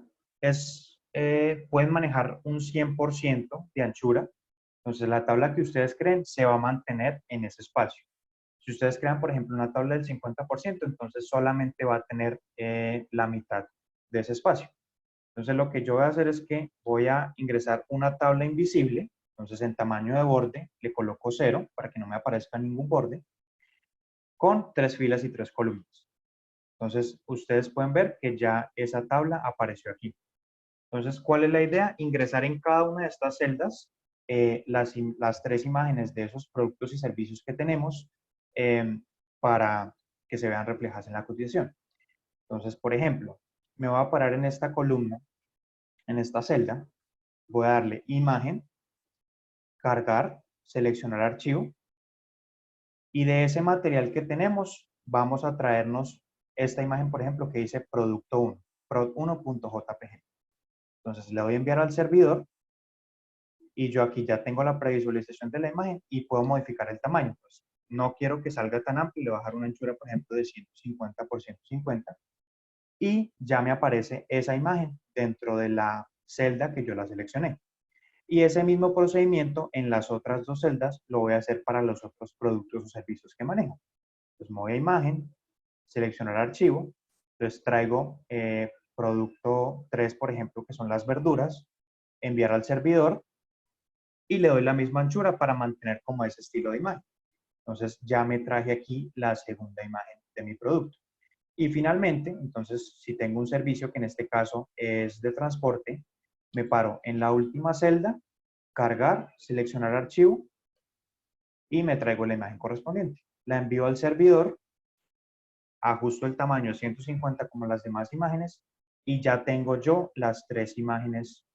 pueden manejar un 100% de anchura. Entonces, la tabla que ustedes creen se va a mantener en ese espacio. Si ustedes crean, por ejemplo, una tabla del 50%, entonces solamente va a tener la mitad de ese espacio. Entonces, lo que yo voy a hacer es que voy a ingresar una tabla invisible. Entonces, en tamaño de borde le coloco 0 para que no me aparezca ningún borde, con 3 filas y 3 columnas. Entonces, ustedes pueden ver que ya esa tabla apareció aquí. Entonces, ¿cuál es la idea? Ingresar en cada una de estas celdas las 3 imágenes de esos productos y servicios que tenemos para que se vean reflejadas en la cotización. Entonces, por ejemplo, me voy a parar en esta columna, en esta celda, voy a darle imagen, cargar, seleccionar archivo, y de ese material que tenemos vamos a traernos esta imagen, por ejemplo, que dice producto 1, prod1.jpg. Entonces le doy a enviar al servidor y yo aquí ya tengo la previsualización de la imagen y puedo modificar el tamaño. Pues no quiero que salga tan amplio, le voy a bajar una anchura, por ejemplo, de 150 por 150 y ya me aparece esa imagen dentro de la celda que yo la seleccioné. Y ese mismo procedimiento en las otras 2 celdas lo voy a hacer para los otros productos o servicios que manejo. Entonces me voy a imagen, seleccionar archivo, entonces traigo producto 3, por ejemplo, que son las verduras, enviar al servidor y le doy la misma anchura para mantener como ese estilo de imagen. Entonces ya me traje aquí la segunda imagen de mi producto. Y finalmente, entonces, si tengo un servicio que en este caso es de transporte, me paro en la última celda, cargar, seleccionar archivo y me traigo la imagen correspondiente. La envío al servidor, ajusto el tamaño 150 como las demás imágenes y ya tengo yo las 3 imágenes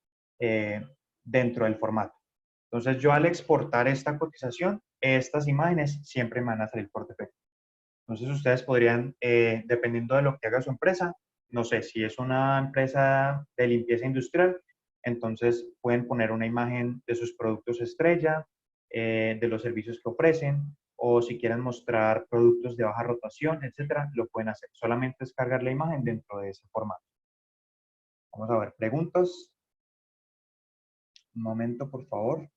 dentro del formato. Entonces yo al exportar esta cotización, estas imágenes siempre me van a salir por defecto. Entonces ustedes podrían, dependiendo de lo que haga su empresa, no sé, si es una empresa de limpieza industrial, entonces pueden poner una imagen de sus productos estrella, de los servicios que ofrecen, o si quieren mostrar productos de baja rotación, etcétera, lo pueden hacer. Solamente es cargar la imagen dentro de ese formato. Vamos a ver, preguntas. Un momento, por favor.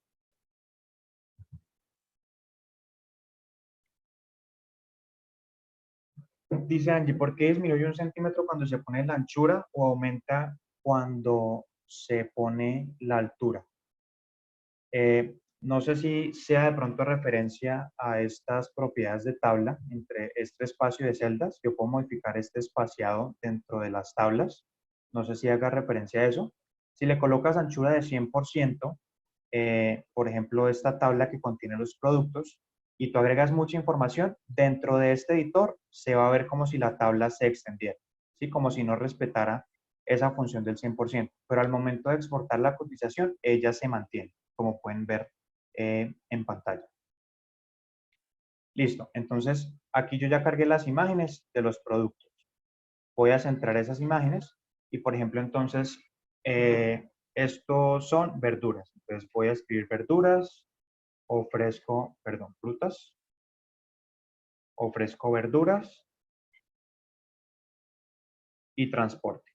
Dice Angie, ¿por qué disminuye 1 centímetro cuando se pone la anchura o aumenta cuando se pone la altura? No sé si sea de pronto referencia a estas propiedades de tabla entre este espacio de celdas. Yo puedo modificar este espaciado dentro de las tablas. No sé si haga referencia a eso. Si le colocas anchura de 100%, por ejemplo, esta tabla que contiene los productos, y tú agregas mucha información, dentro de este editor se va a ver como si la tabla se extendiera, ¿sí? Como si no respetara esa función del 100%. Pero al momento de exportar la cotización, ella se mantiene, como pueden ver en pantalla. Listo. Entonces, aquí yo ya cargué las imágenes de los productos. Voy a centrar esas imágenes y, por ejemplo, entonces, estos son verduras. Entonces voy a escribir verduras, ofrezco, perdón, frutas, ofrezco verduras y transporte.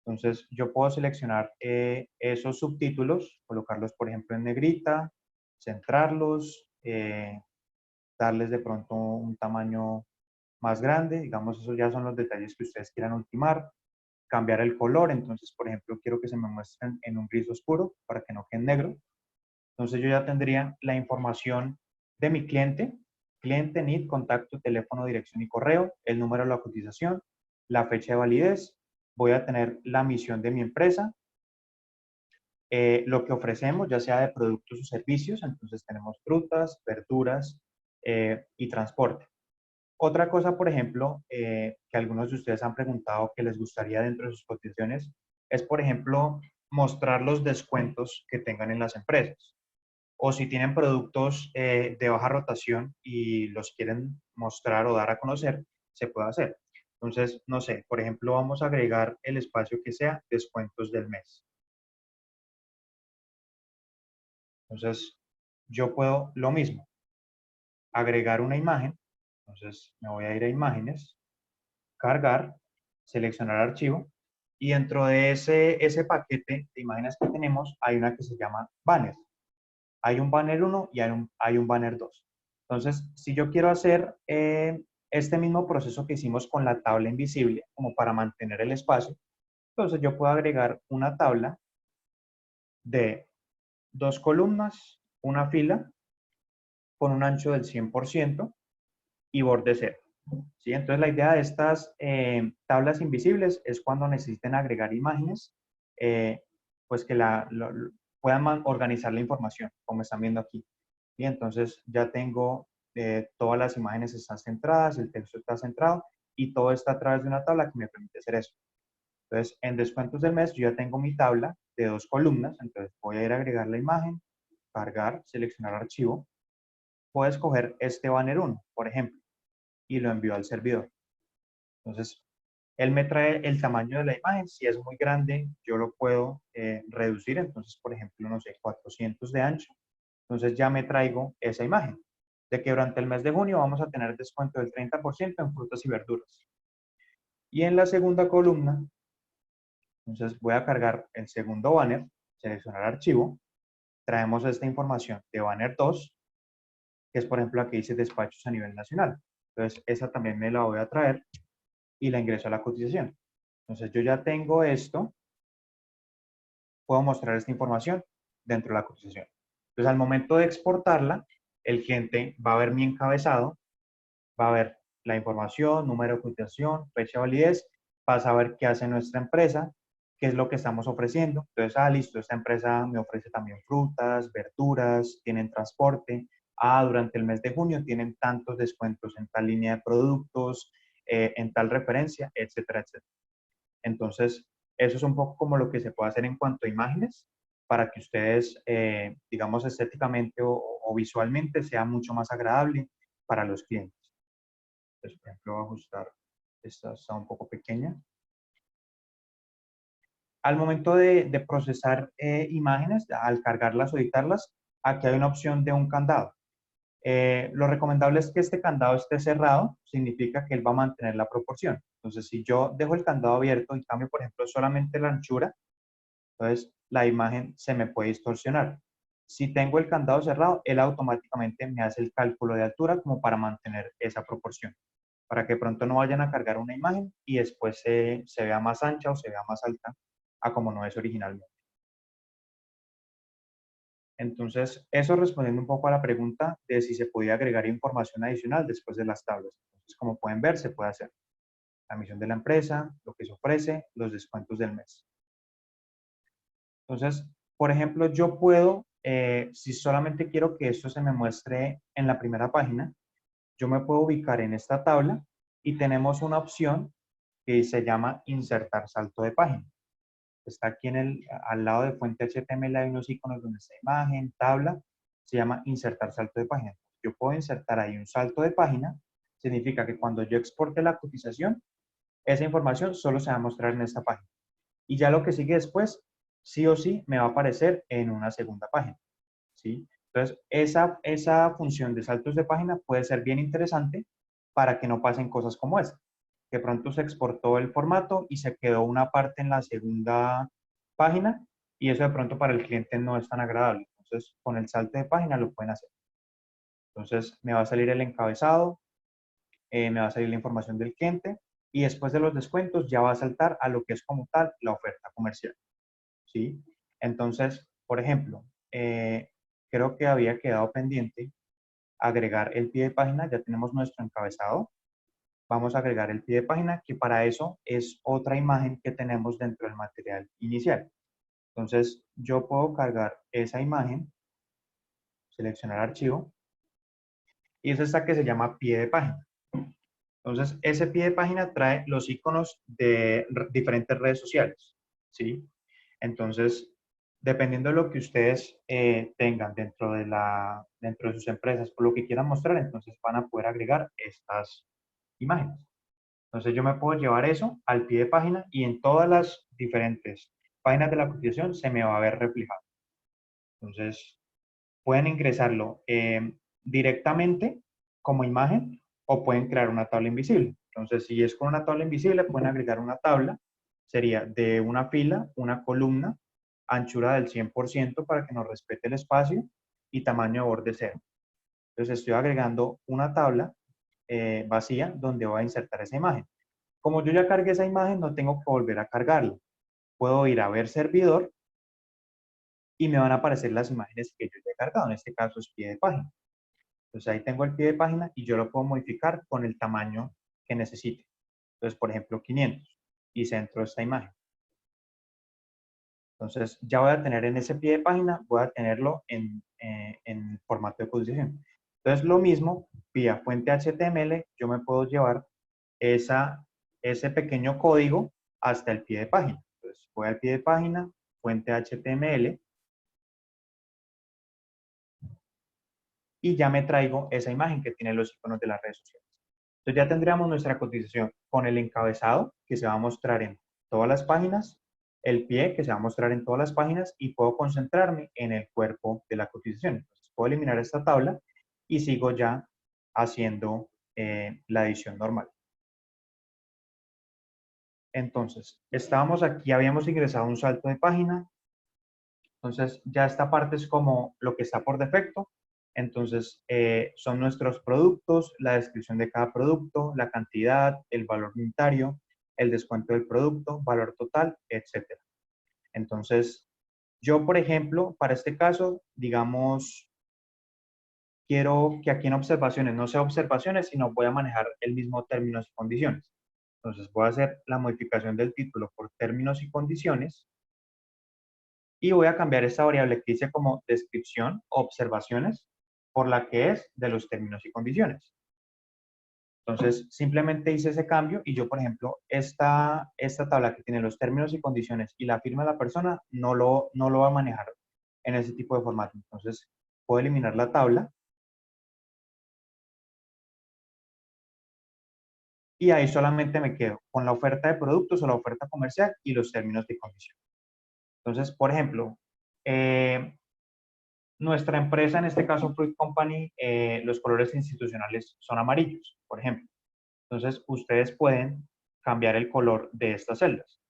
Entonces yo puedo seleccionar esos subtítulos, colocarlos, por ejemplo, en negrita, centrarlos, darles de pronto un tamaño más grande, digamos, esos ya son los detalles que ustedes quieran ultimar, cambiar el color, entonces, por ejemplo, quiero que se me muestren en un gris oscuro para que no quede negro. Entonces yo ya tendría la información de mi cliente, cliente, NID, contacto, teléfono, dirección y correo, el número de la cotización, la fecha de validez, voy a tener la misión de mi empresa, lo que ofrecemos, ya sea de productos o servicios, entonces tenemos frutas, verduras y transporte. Otra cosa, por ejemplo, que algunos de ustedes han preguntado que les gustaría dentro de sus cotizaciones, es, por ejemplo, mostrar los descuentos que tengan en las empresas. O si tienen productos de baja rotación y los quieren mostrar o dar a conocer, se puede hacer. Entonces, no sé, por ejemplo, vamos a agregar el espacio que sea descuentos del mes. Entonces, yo puedo lo mismo, agregar una imagen. Entonces, me voy a ir a imágenes, cargar, seleccionar archivo y dentro de ese paquete de imágenes que tenemos hay una que se llama banner. Hay un banner 1 y hay un banner 2. Entonces, si yo quiero hacer este mismo proceso que hicimos con la tabla invisible, como para mantener el espacio, entonces yo puedo agregar una tabla de 2 columnas, una fila, con un ancho del 100% y borde cero. ¿Sí? Entonces, la idea de estas tablas invisibles es cuando necesiten agregar imágenes, pues que puedan organizar la información, como están viendo aquí. Y entonces ya tengo todas las imágenes están centradas, el texto está centrado y todo está a través de una tabla que me permite hacer eso. Entonces, en descuentos del mes, yo ya tengo mi tabla de 2 columnas. Entonces, voy a ir a agregar la imagen, cargar, seleccionar archivo. Puedo escoger este banner 1, por ejemplo, y lo envío al servidor. Entonces, él me trae el tamaño de la imagen. Si es muy grande, yo lo puedo reducir. Entonces, por ejemplo, no sé, 400 de ancho. Entonces, ya me traigo esa imagen de que durante el mes de junio vamos a tener descuento del 30% en frutas y verduras. Y en la segunda columna, entonces voy a cargar el segundo banner, seleccionar archivo, traemos esta información de banner 2, que es por ejemplo aquí dice despachos a nivel nacional. Entonces, esa también me la voy a traer y la ingreso a la cotización. Entonces, yo ya tengo esto, puedo mostrar esta información dentro de la cotización. Entonces, al momento de exportarla, el cliente va a ver mi encabezado, va a ver la información, número de cotización, fecha de validez, va a saber qué hace nuestra empresa, qué es lo que estamos ofreciendo. Entonces, listo, esta empresa me ofrece también frutas, verduras, tienen transporte. Durante el mes de junio tienen tantos descuentos en tal línea de productos, en tal referencia, etcétera, etcétera. Entonces, eso es un poco como lo que se puede hacer en cuanto a imágenes para que ustedes, digamos, estéticamente o visualmente sea mucho más agradable para los clientes. Entonces, por ejemplo, voy a ajustar, esta está un poco pequeña. Al momento de procesar imágenes, al cargarlas o editarlas, aquí hay una opción de un candado. Lo recomendable es que este candado esté cerrado, significa que él va a mantener la proporción. Entonces, si yo dejo el candado abierto y cambio, por ejemplo, solamente la anchura, entonces la imagen se me puede distorsionar. Si tengo el candado cerrado, él automáticamente me hace el cálculo de altura como para mantener esa proporción, para que pronto no vayan a cargar una imagen y después se vea más ancha o se vea más alta a como no es originalmente. Entonces, eso respondiendo un poco a la pregunta de si se podía agregar información adicional después de las tablas. Entonces, como pueden ver, se puede hacer la misión de la empresa, lo que se ofrece, los descuentos del mes. Entonces, por ejemplo, yo puedo, si solamente quiero que esto se me muestre en la primera página, yo me puedo ubicar en esta tabla y tenemos una opción que se llama insertar salto de página. Está aquí al lado de fuente HTML, hay unos iconos donde está imagen, tabla, se llama insertar salto de página. Yo puedo insertar ahí un salto de página, significa que cuando yo exporte la cotización, esa información solo se va a mostrar en esta página. Y ya lo que sigue después, sí o sí, me va a aparecer en una segunda página, ¿sí? Entonces, esa función de saltos de página puede ser bien interesante para que no pasen cosas como esta. Que pronto se exportó el formato y se quedó una parte en la segunda página y eso de pronto para el cliente no es tan agradable. Entonces, con el salto de página lo pueden hacer. Entonces, me va a salir el encabezado, me va a salir la información del cliente y después de los descuentos ya va a saltar a lo que es como tal la oferta comercial, ¿sí? Entonces, por ejemplo, creo que había quedado pendiente agregar el pie de página, ya tenemos nuestro encabezado, vamos a agregar el pie de página, que para eso es otra imagen que tenemos dentro del material inicial. Entonces, yo puedo cargar esa imagen, seleccionar archivo, y es esta que se llama pie de página. Entonces, ese pie de página trae los iconos de diferentes redes sociales, ¿sí? Entonces, dependiendo de lo que ustedes tengan dentro de sus empresas o lo que quieran mostrar, entonces van a poder agregar estas imágenes. Entonces, yo me puedo llevar eso al pie de página y en todas las diferentes páginas de la cotización se me va a ver reflejado. Entonces, pueden ingresarlo directamente como imagen o pueden crear una tabla invisible. Entonces, si es con una tabla invisible, pueden agregar una tabla, sería de una fila, una columna, anchura del 100% para que nos respete el espacio y tamaño de borde 0. Entonces, estoy agregando una tabla vacía donde voy a insertar esa imagen. Como yo ya cargué esa imagen, no tengo que volver a cargarla. Puedo ir a ver servidor y me van a aparecer las imágenes que yo ya he cargado. En este caso es pie de página. Entonces ahí tengo el pie de página y yo lo puedo modificar con el tamaño que necesite. Entonces, por ejemplo, 500 y centro esta imagen. Entonces ya voy a tener en ese pie de página, voy a tenerlo en formato de posición. Entonces lo mismo, vía fuente HTML, yo me puedo llevar ese pequeño código hasta el pie de página. Entonces voy al pie de página, fuente HTML, y ya me traigo esa imagen que tiene los iconos de las redes sociales. Entonces ya tendríamos nuestra cotización con el encabezado que se va a mostrar en todas las páginas, el pie que se va a mostrar en todas las páginas y puedo concentrarme en el cuerpo de la cotización. Entonces puedo eliminar esta tabla y sigo ya haciendo la edición normal. Entonces, estábamos aquí, habíamos ingresado un salto de página. Entonces, ya esta parte es como lo que está por defecto. Entonces, son nuestros productos, la descripción de cada producto, la cantidad, el valor unitario, el descuento del producto, valor total, etcétera. Entonces, yo, por ejemplo, para este caso, digamos, quiero que aquí en observaciones no sea observaciones, sino voy a manejar el mismo términos y condiciones. Entonces, voy a hacer la modificación del título por términos y condiciones y voy a cambiar esta variable que dice como descripción, observaciones, por la que es de los términos y condiciones. Entonces, simplemente hice ese cambio y yo, por ejemplo, esta tabla que tiene los términos y condiciones y la firma de la persona no lo va a manejar en ese tipo de formato. Entonces, puedo eliminar la tabla y ahí solamente me quedo con la oferta de productos o la oferta comercial y los términos y condiciones. Entonces, por ejemplo, nuestra empresa, en este caso Fruit Company, los colores institucionales son amarillos, por ejemplo. Entonces, ustedes pueden cambiar el color de estas celdas.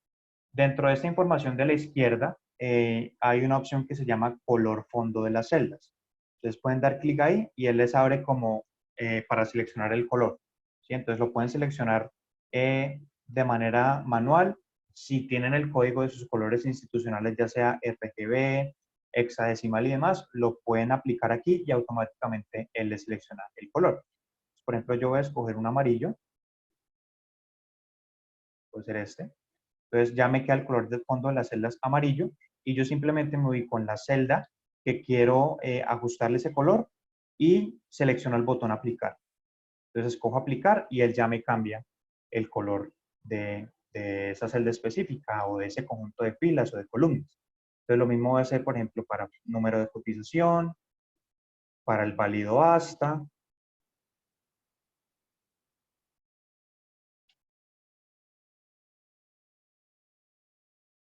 Dentro de esta información de la izquierda, hay una opción que se llama color fondo de las celdas. Ustedes pueden dar clic ahí y él les abre como para seleccionar el color, ¿sí? Entonces, lo pueden seleccionar de manera manual. Si tienen el código de sus colores institucionales, ya sea RGB, hexadecimal y demás, lo pueden aplicar aquí y automáticamente él les selecciona el color. Por ejemplo, yo voy a escoger un amarillo, puede ser este. Entonces ya me queda el color del fondo de las celdas amarillo y yo simplemente me voy con la celda que quiero ajustarle ese color y selecciono el botón aplicar. Entonces escojo aplicar y él ya me cambia el color de esa celda específica o de ese conjunto de filas o de columnas. Entonces lo mismo voy a hacer, por ejemplo, para número de cotización, para el válido hasta.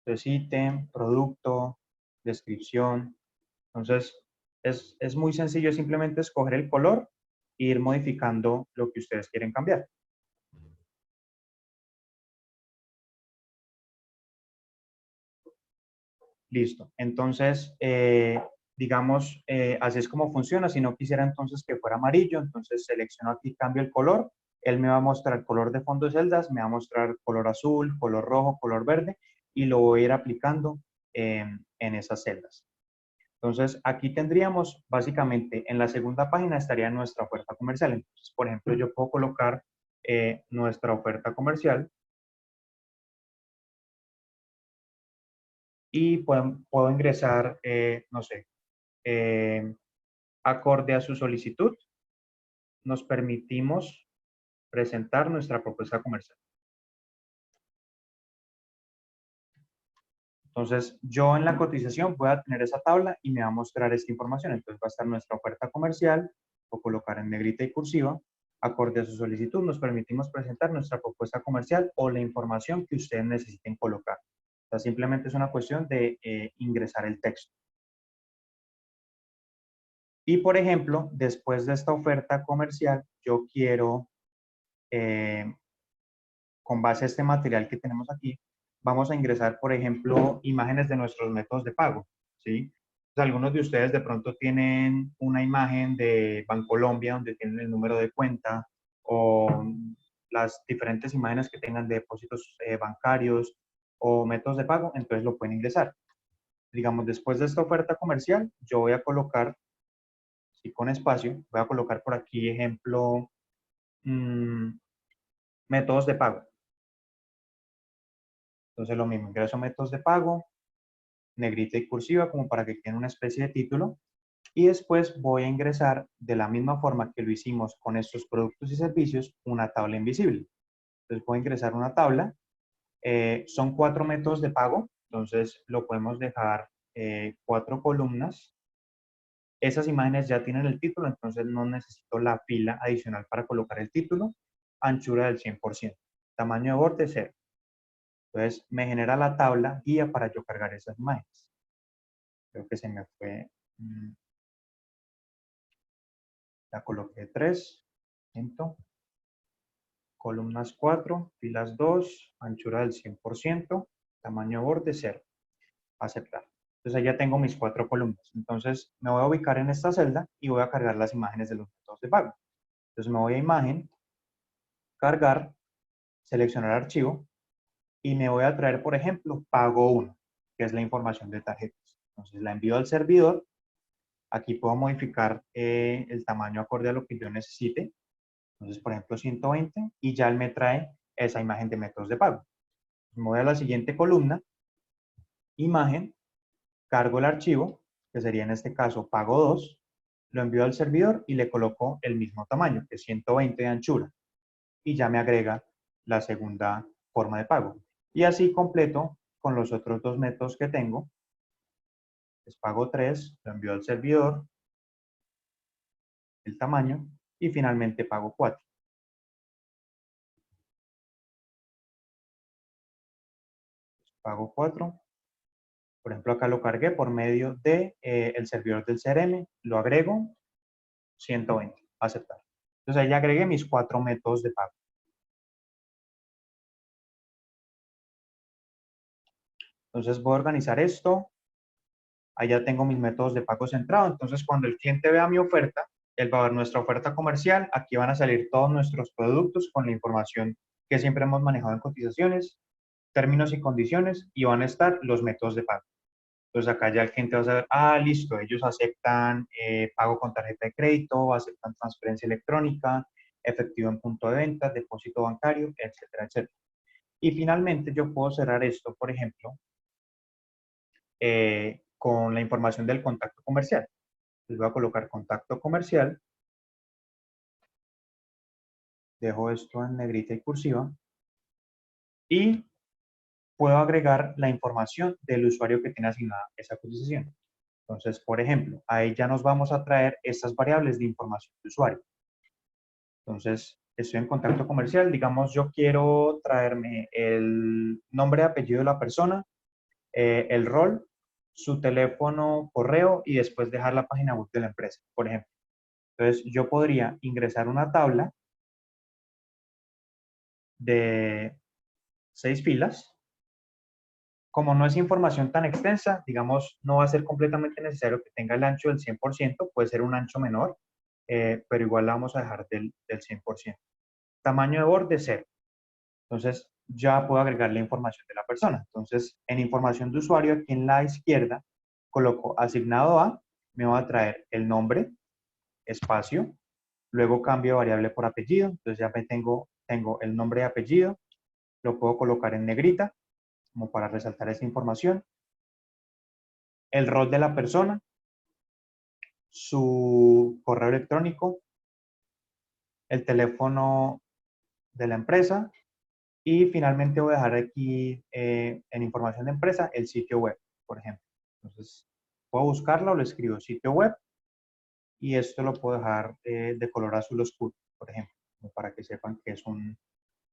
Entonces, ítem, producto, descripción. Entonces, es muy sencillo, es simplemente escoger el color e ir modificando lo que ustedes quieren cambiar. Listo. Entonces, digamos, así es como funciona. Si no quisiera entonces que fuera amarillo, entonces selecciono aquí, cambio el color. Él me va a mostrar color de fondo de celdas, me va a mostrar color azul, color rojo, color verde, y lo voy a ir aplicando en esas celdas. Entonces, aquí tendríamos, básicamente, en la segunda página estaría nuestra oferta comercial. Entonces, por ejemplo, yo puedo colocar nuestra oferta comercial y puedo ingresar, no sé, acorde a su solicitud, nos permitimos presentar nuestra propuesta comercial. Entonces, yo en la cotización voy a tener esa tabla y me va a mostrar esta información. Entonces, va a estar nuestra oferta comercial, o colocar en negrita y cursiva, acorde a su solicitud, nos permitimos presentar nuestra propuesta comercial o la información que ustedes necesiten colocar. O sea, simplemente es una cuestión de ingresar el texto. Y, por ejemplo, después de esta oferta comercial, yo quiero, con base a este material que tenemos aquí, vamos a ingresar, por ejemplo, imágenes de nuestros métodos de pago, ¿sí? Pues algunos de ustedes de pronto tienen una imagen de Bancolombia donde tienen el número de cuenta o las diferentes imágenes que tengan de depósitos bancarios o métodos de pago, entonces lo pueden ingresar. Digamos, después de esta oferta comercial, yo voy a colocar, sí, con espacio, voy a colocar por aquí, ejemplo, métodos de pago. Entonces lo mismo, ingreso métodos de pago, negrita y cursiva, como para que quede una especie de título. Y después voy a ingresar, de la misma forma que lo hicimos con estos productos y servicios, una tabla invisible. Entonces voy a ingresar una tabla. Son 4 métodos de pago, entonces lo podemos dejar 4 columnas. Esas imágenes ya tienen el título, entonces no necesito la fila adicional para colocar el título. Anchura del 100%. Tamaño de borde 0. Entonces me genera la tabla guía para yo cargar esas imágenes. Creo que se me fue. La coloqué 3. Columnas 4, filas 2, anchura del 100%, tamaño borde 0. Aceptar. Entonces ahí ya tengo mis 4 columnas. Entonces me voy a ubicar en esta celda y voy a cargar las imágenes de los métodos de pago. Entonces me voy a imagen, cargar, seleccionar archivo y me voy a traer, por ejemplo, pago 1, que es la información de tarjetas. Entonces la envío al servidor. Aquí puedo modificar el tamaño acorde a lo que yo necesite. Entonces, por ejemplo, 120 y ya él me trae esa imagen de métodos de pago. Me voy a la siguiente columna, imagen, cargo el archivo, que sería en este caso pago 2, lo envío al servidor y le coloco el mismo tamaño, que es 120 de anchura. Y ya me agrega la segunda forma de pago. Y así completo con los otros 2 métodos que tengo. Es pago 3, lo envío al servidor, el tamaño, y finalmente pago 4. Pago 4. Por ejemplo, acá lo cargué por medio de el servidor del CRM, lo agrego, 120, aceptar. Entonces ahí ya agregué mis 4 métodos de pago. Entonces voy a organizar esto. Ahí ya tengo mis métodos de pago centrado. Entonces cuando el cliente vea mi oferta, él va a ver nuestra oferta comercial. Aquí van a salir todos nuestros productos con la información que siempre hemos manejado en cotizaciones, términos y condiciones, y van a estar los métodos de pago. Entonces acá ya el cliente va a saber, listo, ellos aceptan pago con tarjeta de crédito, aceptan transferencia electrónica, efectivo en punto de venta, depósito bancario, etcétera, etcétera. Y finalmente yo puedo cerrar esto, por ejemplo, con la información del contacto comercial. Entonces voy a colocar contacto comercial, dejo esto en negrita y cursiva, y puedo agregar la información del usuario que tiene asignada esa cotización. Entonces, por ejemplo, ahí ya nos vamos a traer estas variables de información de usuario. Entonces, estoy en contacto comercial, digamos, yo quiero traerme el nombre y apellido de la persona, el rol, su teléfono, correo y después dejar la página web de la empresa, por ejemplo. Entonces, yo podría ingresar una tabla de 6 filas. Como no es información tan extensa, digamos, no va a ser completamente necesario que tenga el ancho del 100%, puede ser un ancho menor, pero igual la vamos a dejar del 100%. Tamaño de borde, 0. Entonces, ya puedo agregar la información de la persona. Entonces, en información de usuario, aquí en la izquierda, coloco asignado a, me va a traer el nombre, espacio, luego cambio variable por apellido, entonces ya tengo el nombre y apellido, lo puedo colocar en negrita, como para resaltar esa información, el rol de la persona, su correo electrónico, el teléfono de la empresa y finalmente voy a dejar aquí en información de empresa el sitio web, por ejemplo. Entonces, puedo buscarlo, lo escribo sitio web y esto lo puedo dejar de color azul oscuro, por ejemplo, para que sepan que es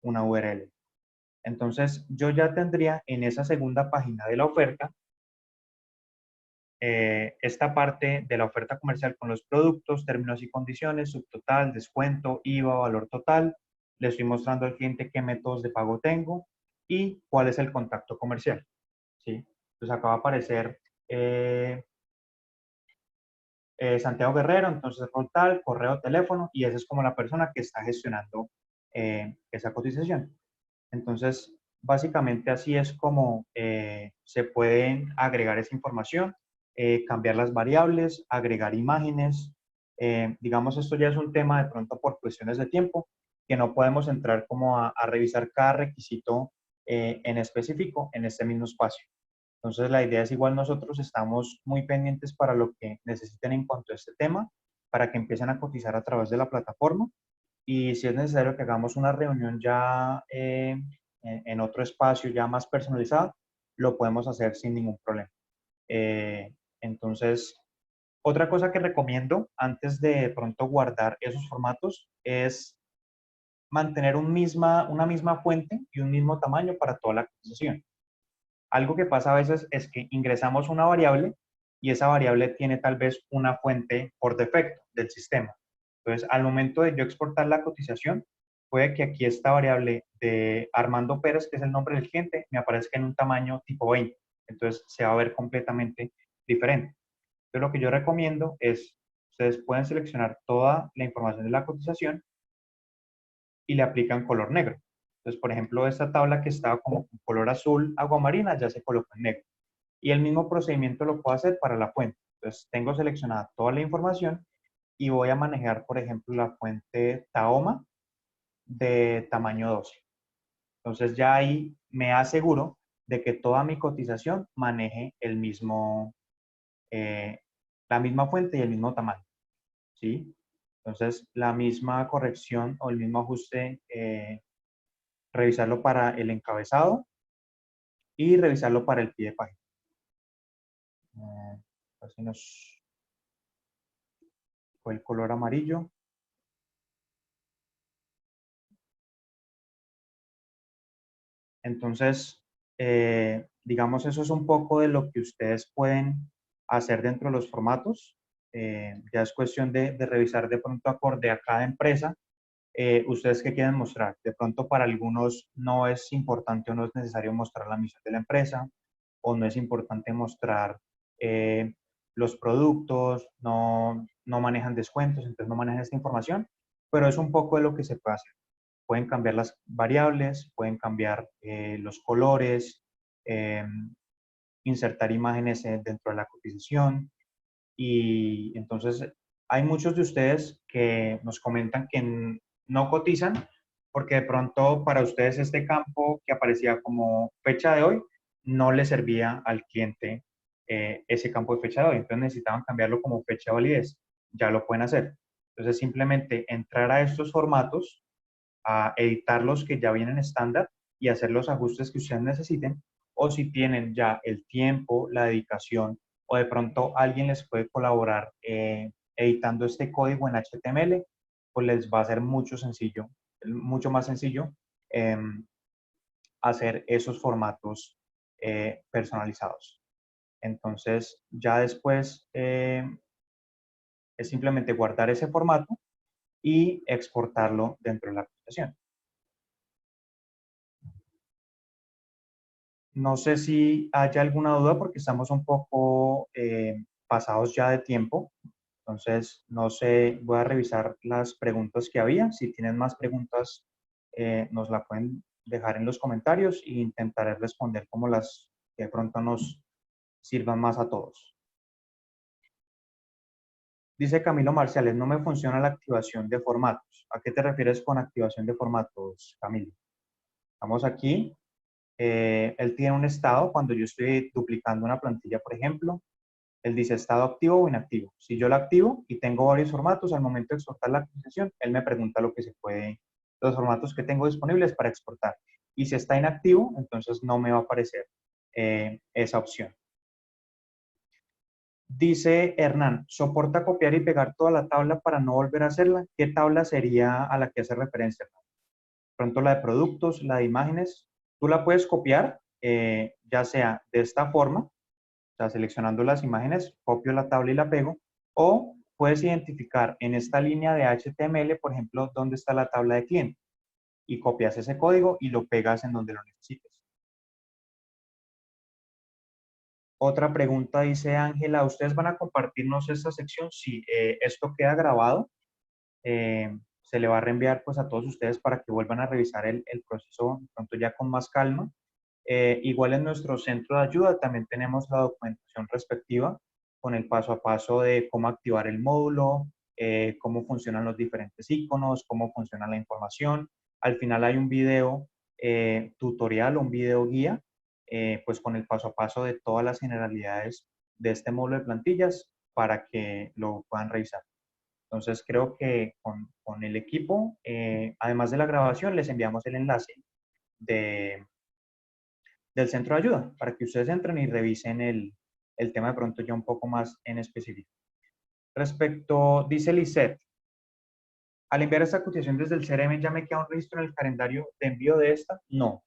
una URL. Entonces, yo ya tendría en esa segunda página de la oferta esta parte de la oferta comercial con los productos, términos y condiciones, subtotal, descuento, IVA, valor total. Le estoy mostrando al cliente qué métodos de pago tengo y cuál es el contacto comercial. ¿Sí? Entonces acá va a aparecer Santiago Guerrero, entonces total, correo, teléfono y esa es como la persona que está gestionando esa cotización. Entonces, básicamente así es como se pueden agregar esa información, cambiar las variables, agregar imágenes. Digamos, esto ya es un tema de pronto por cuestiones de tiempo, que no podemos entrar como a revisar cada requisito en específico en este mismo espacio. Entonces, la idea es igual nosotros estamos muy pendientes para lo que necesiten en cuanto a este tema, para que empiecen a cotizar a través de la plataforma y si es necesario que hagamos una reunión ya en otro espacio ya más personalizado, lo podemos hacer sin ningún problema. Entonces, otra cosa que recomiendo antes de pronto guardar esos formatos es mantener una misma fuente y un mismo tamaño para toda la cotización. Algo que pasa a veces es que ingresamos una variable y esa variable tiene tal vez una fuente por defecto del sistema. Entonces, al momento de yo exportar la cotización, puede que aquí esta variable de Armando Pérez, que es el nombre del cliente, me aparezca en un tamaño tipo 20. Entonces, se va a ver completamente diferente. Entonces, lo que yo recomiendo es, ustedes pueden seleccionar toda la información de la cotización y le aplican color negro. Entonces, por ejemplo, esta tabla que estaba como con color azul, agua marina, ya se coloca en negro. Y el mismo procedimiento lo puedo hacer para la fuente. Entonces, tengo seleccionada toda la información y voy a manejar, por ejemplo, la fuente Tahoma de tamaño 12. Entonces, ya ahí me aseguro de que toda mi cotización maneje la misma fuente y el mismo tamaño. ¿Sí? Entonces, la misma corrección o el mismo ajuste, revisarlo para el encabezado y revisarlo para el pie de página. Así nos fue el color amarillo. Entonces, digamos, eso es un poco de lo que ustedes pueden hacer dentro de los formatos. Ya es cuestión de revisar de pronto acorde a cada empresa. ¿Ustedes qué quieren mostrar? De pronto para algunos no es importante o no es necesario mostrar la misión de la empresa, o no es importante mostrar los productos, no manejan descuentos, entonces no manejan esta información, pero es un poco de lo que se puede hacer. Pueden cambiar las variables, pueden cambiar los colores, insertar imágenes dentro de la cotización y entonces hay muchos de ustedes que nos comentan que no cotizan porque de pronto para ustedes este campo que aparecía como fecha de hoy no le servía al cliente ese campo de fecha de hoy, entonces necesitaban cambiarlo como fecha de validez. Ya lo pueden hacer. Entonces simplemente entrar a estos formatos, a editar los que ya vienen estándar y hacer los ajustes que ustedes necesiten, o si tienen ya el tiempo, la dedicación, o de pronto alguien les puede colaborar editando este código en HTML, pues les va a ser mucho más sencillo hacer esos formatos personalizados. Entonces, ya después es simplemente guardar ese formato y exportarlo dentro de la aplicación. No sé si haya alguna duda porque estamos un poco pasados ya de tiempo. Entonces, no sé, voy a revisar las preguntas que había. Si tienen más preguntas, nos la pueden dejar en los comentarios e intentaré responder como las que de pronto nos sirvan más a todos. Dice Camilo Marciales, no me funciona la activación de formatos. ¿A qué te refieres con activación de formatos, Camilo? Vamos aquí. Él tiene un estado, cuando yo estoy duplicando una plantilla, por ejemplo, él dice estado activo o inactivo. Si yo lo activo y tengo varios formatos, al momento de exportar la actualización, él me pregunta lo que se puede, los formatos que tengo disponibles para exportar. Y si está inactivo, entonces no me va a aparecer esa opción. Dice Hernán, ¿soporta copiar y pegar toda la tabla para no volver a hacerla? ¿Qué tabla sería a la que hace referencia? Pronto la de productos, la de imágenes, tú la puedes copiar, ya sea de esta forma, o sea, seleccionando las imágenes, copio la tabla y la pego, o puedes identificar en esta línea de HTML, por ejemplo, dónde está la tabla de cliente, y copias ese código y lo pegas en donde lo necesites. Otra pregunta dice Ángela, ¿ustedes van a compartirnos esta sección? Sí, esto queda grabado, se le va a reenviar pues a todos ustedes para que vuelvan a revisar el proceso pronto ya con más calma. Igual en nuestro centro de ayuda también tenemos la documentación respectiva con el paso a paso de cómo activar el módulo, cómo funcionan los diferentes iconos, cómo funciona la información. Al final hay un video tutorial o un video guía, pues con el paso a paso de todas las generalidades de este módulo de plantillas para que lo puedan revisar. Entonces creo que con el equipo, además de la grabación, les enviamos el enlace de, del centro de ayuda para que ustedes entren y revisen el tema de pronto ya un poco más en específico. Respecto, dice Lisette, al enviar esta cotización desde el CRM, ¿ya me queda un registro en el calendario de envío de esta? No.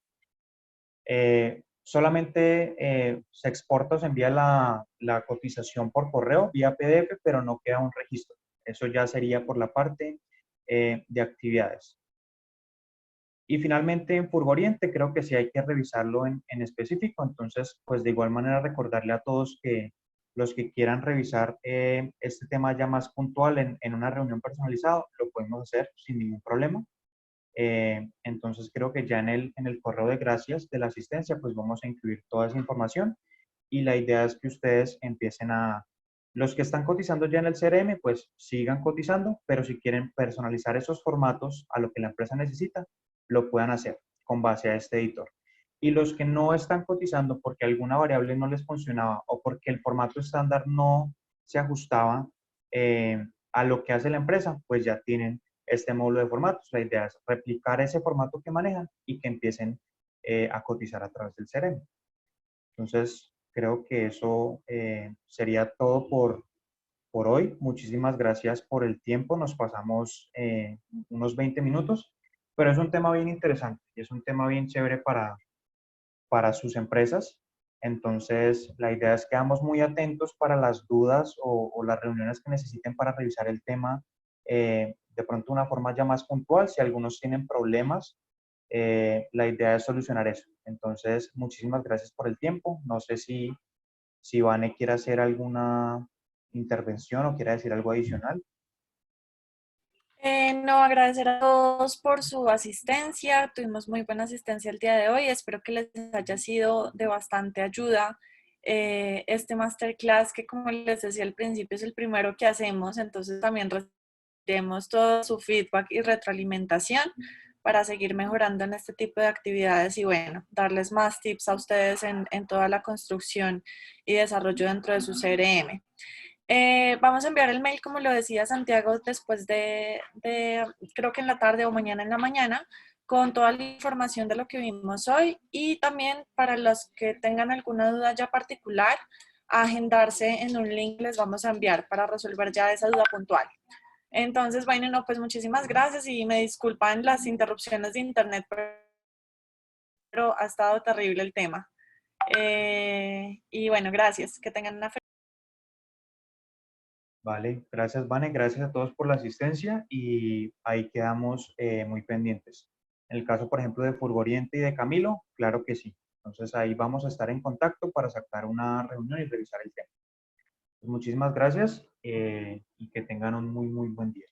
Solamente se exporta o se envía la cotización por correo vía PDF, pero no queda un registro. Eso ya sería por la parte de actividades. Y finalmente en Furgoriente creo que sí hay que revisarlo en específico, entonces pues de igual manera recordarle a todos que los que quieran revisar este tema ya más puntual en una reunión personalizada, lo podemos hacer sin ningún problema. Entonces creo que ya en el correo de gracias de la asistencia pues vamos a incluir toda esa información y la idea es que ustedes empiecen a, los que están cotizando ya en el CRM pues sigan cotizando, pero si quieren personalizar esos formatos a lo que la empresa necesita, lo puedan hacer con base a este editor. Y los que no están cotizando porque alguna variable no les funcionaba o porque el formato estándar no se ajustaba a lo que hace la empresa, pues ya tienen este módulo de formatos. La idea es replicar ese formato que manejan y que empiecen a cotizar a través del CRM. Entonces, creo que eso sería todo por hoy. Muchísimas gracias por el tiempo. Nos pasamos unos 20 minutos, pero es un tema bien interesante y es un tema bien chévere para sus empresas. Entonces, la idea es que quedamos muy atentos para las dudas o las reuniones que necesiten para revisar el tema de pronto de una forma ya más puntual. Si algunos tienen problemas, la idea es solucionar eso. Entonces, muchísimas gracias por el tiempo. No sé si Vane quiere hacer alguna intervención o quiere decir algo adicional. No, agradecer a todos por su asistencia. Tuvimos muy buena asistencia el día de hoy. Espero que les haya sido de bastante ayuda este masterclass que, como les decía al principio, es el primero que hacemos. Entonces también recibiremos todo su feedback y retroalimentación para seguir mejorando en este tipo de actividades y bueno, darles más tips a ustedes en toda la construcción y desarrollo dentro de su CRM. Vamos a enviar el mail, como lo decía Santiago, después creo que en la tarde o mañana en la mañana, con toda la información de lo que vimos hoy y también para los que tengan alguna duda ya particular, a agendarse en un link les vamos a enviar para resolver ya esa duda puntual. Entonces, bueno, no, pues muchísimas gracias y me disculpan las interrupciones de internet, pero ha estado terrible el tema. Y bueno, gracias. Que tengan una Vale, gracias, Vane, gracias a todos por la asistencia y ahí quedamos muy pendientes. En el caso, por ejemplo, de Furgoriente y de Camilo, claro que sí. Entonces ahí vamos a estar en contacto para sacar una reunión y revisar el tema. Pues muchísimas gracias y que tengan un muy, muy buen día.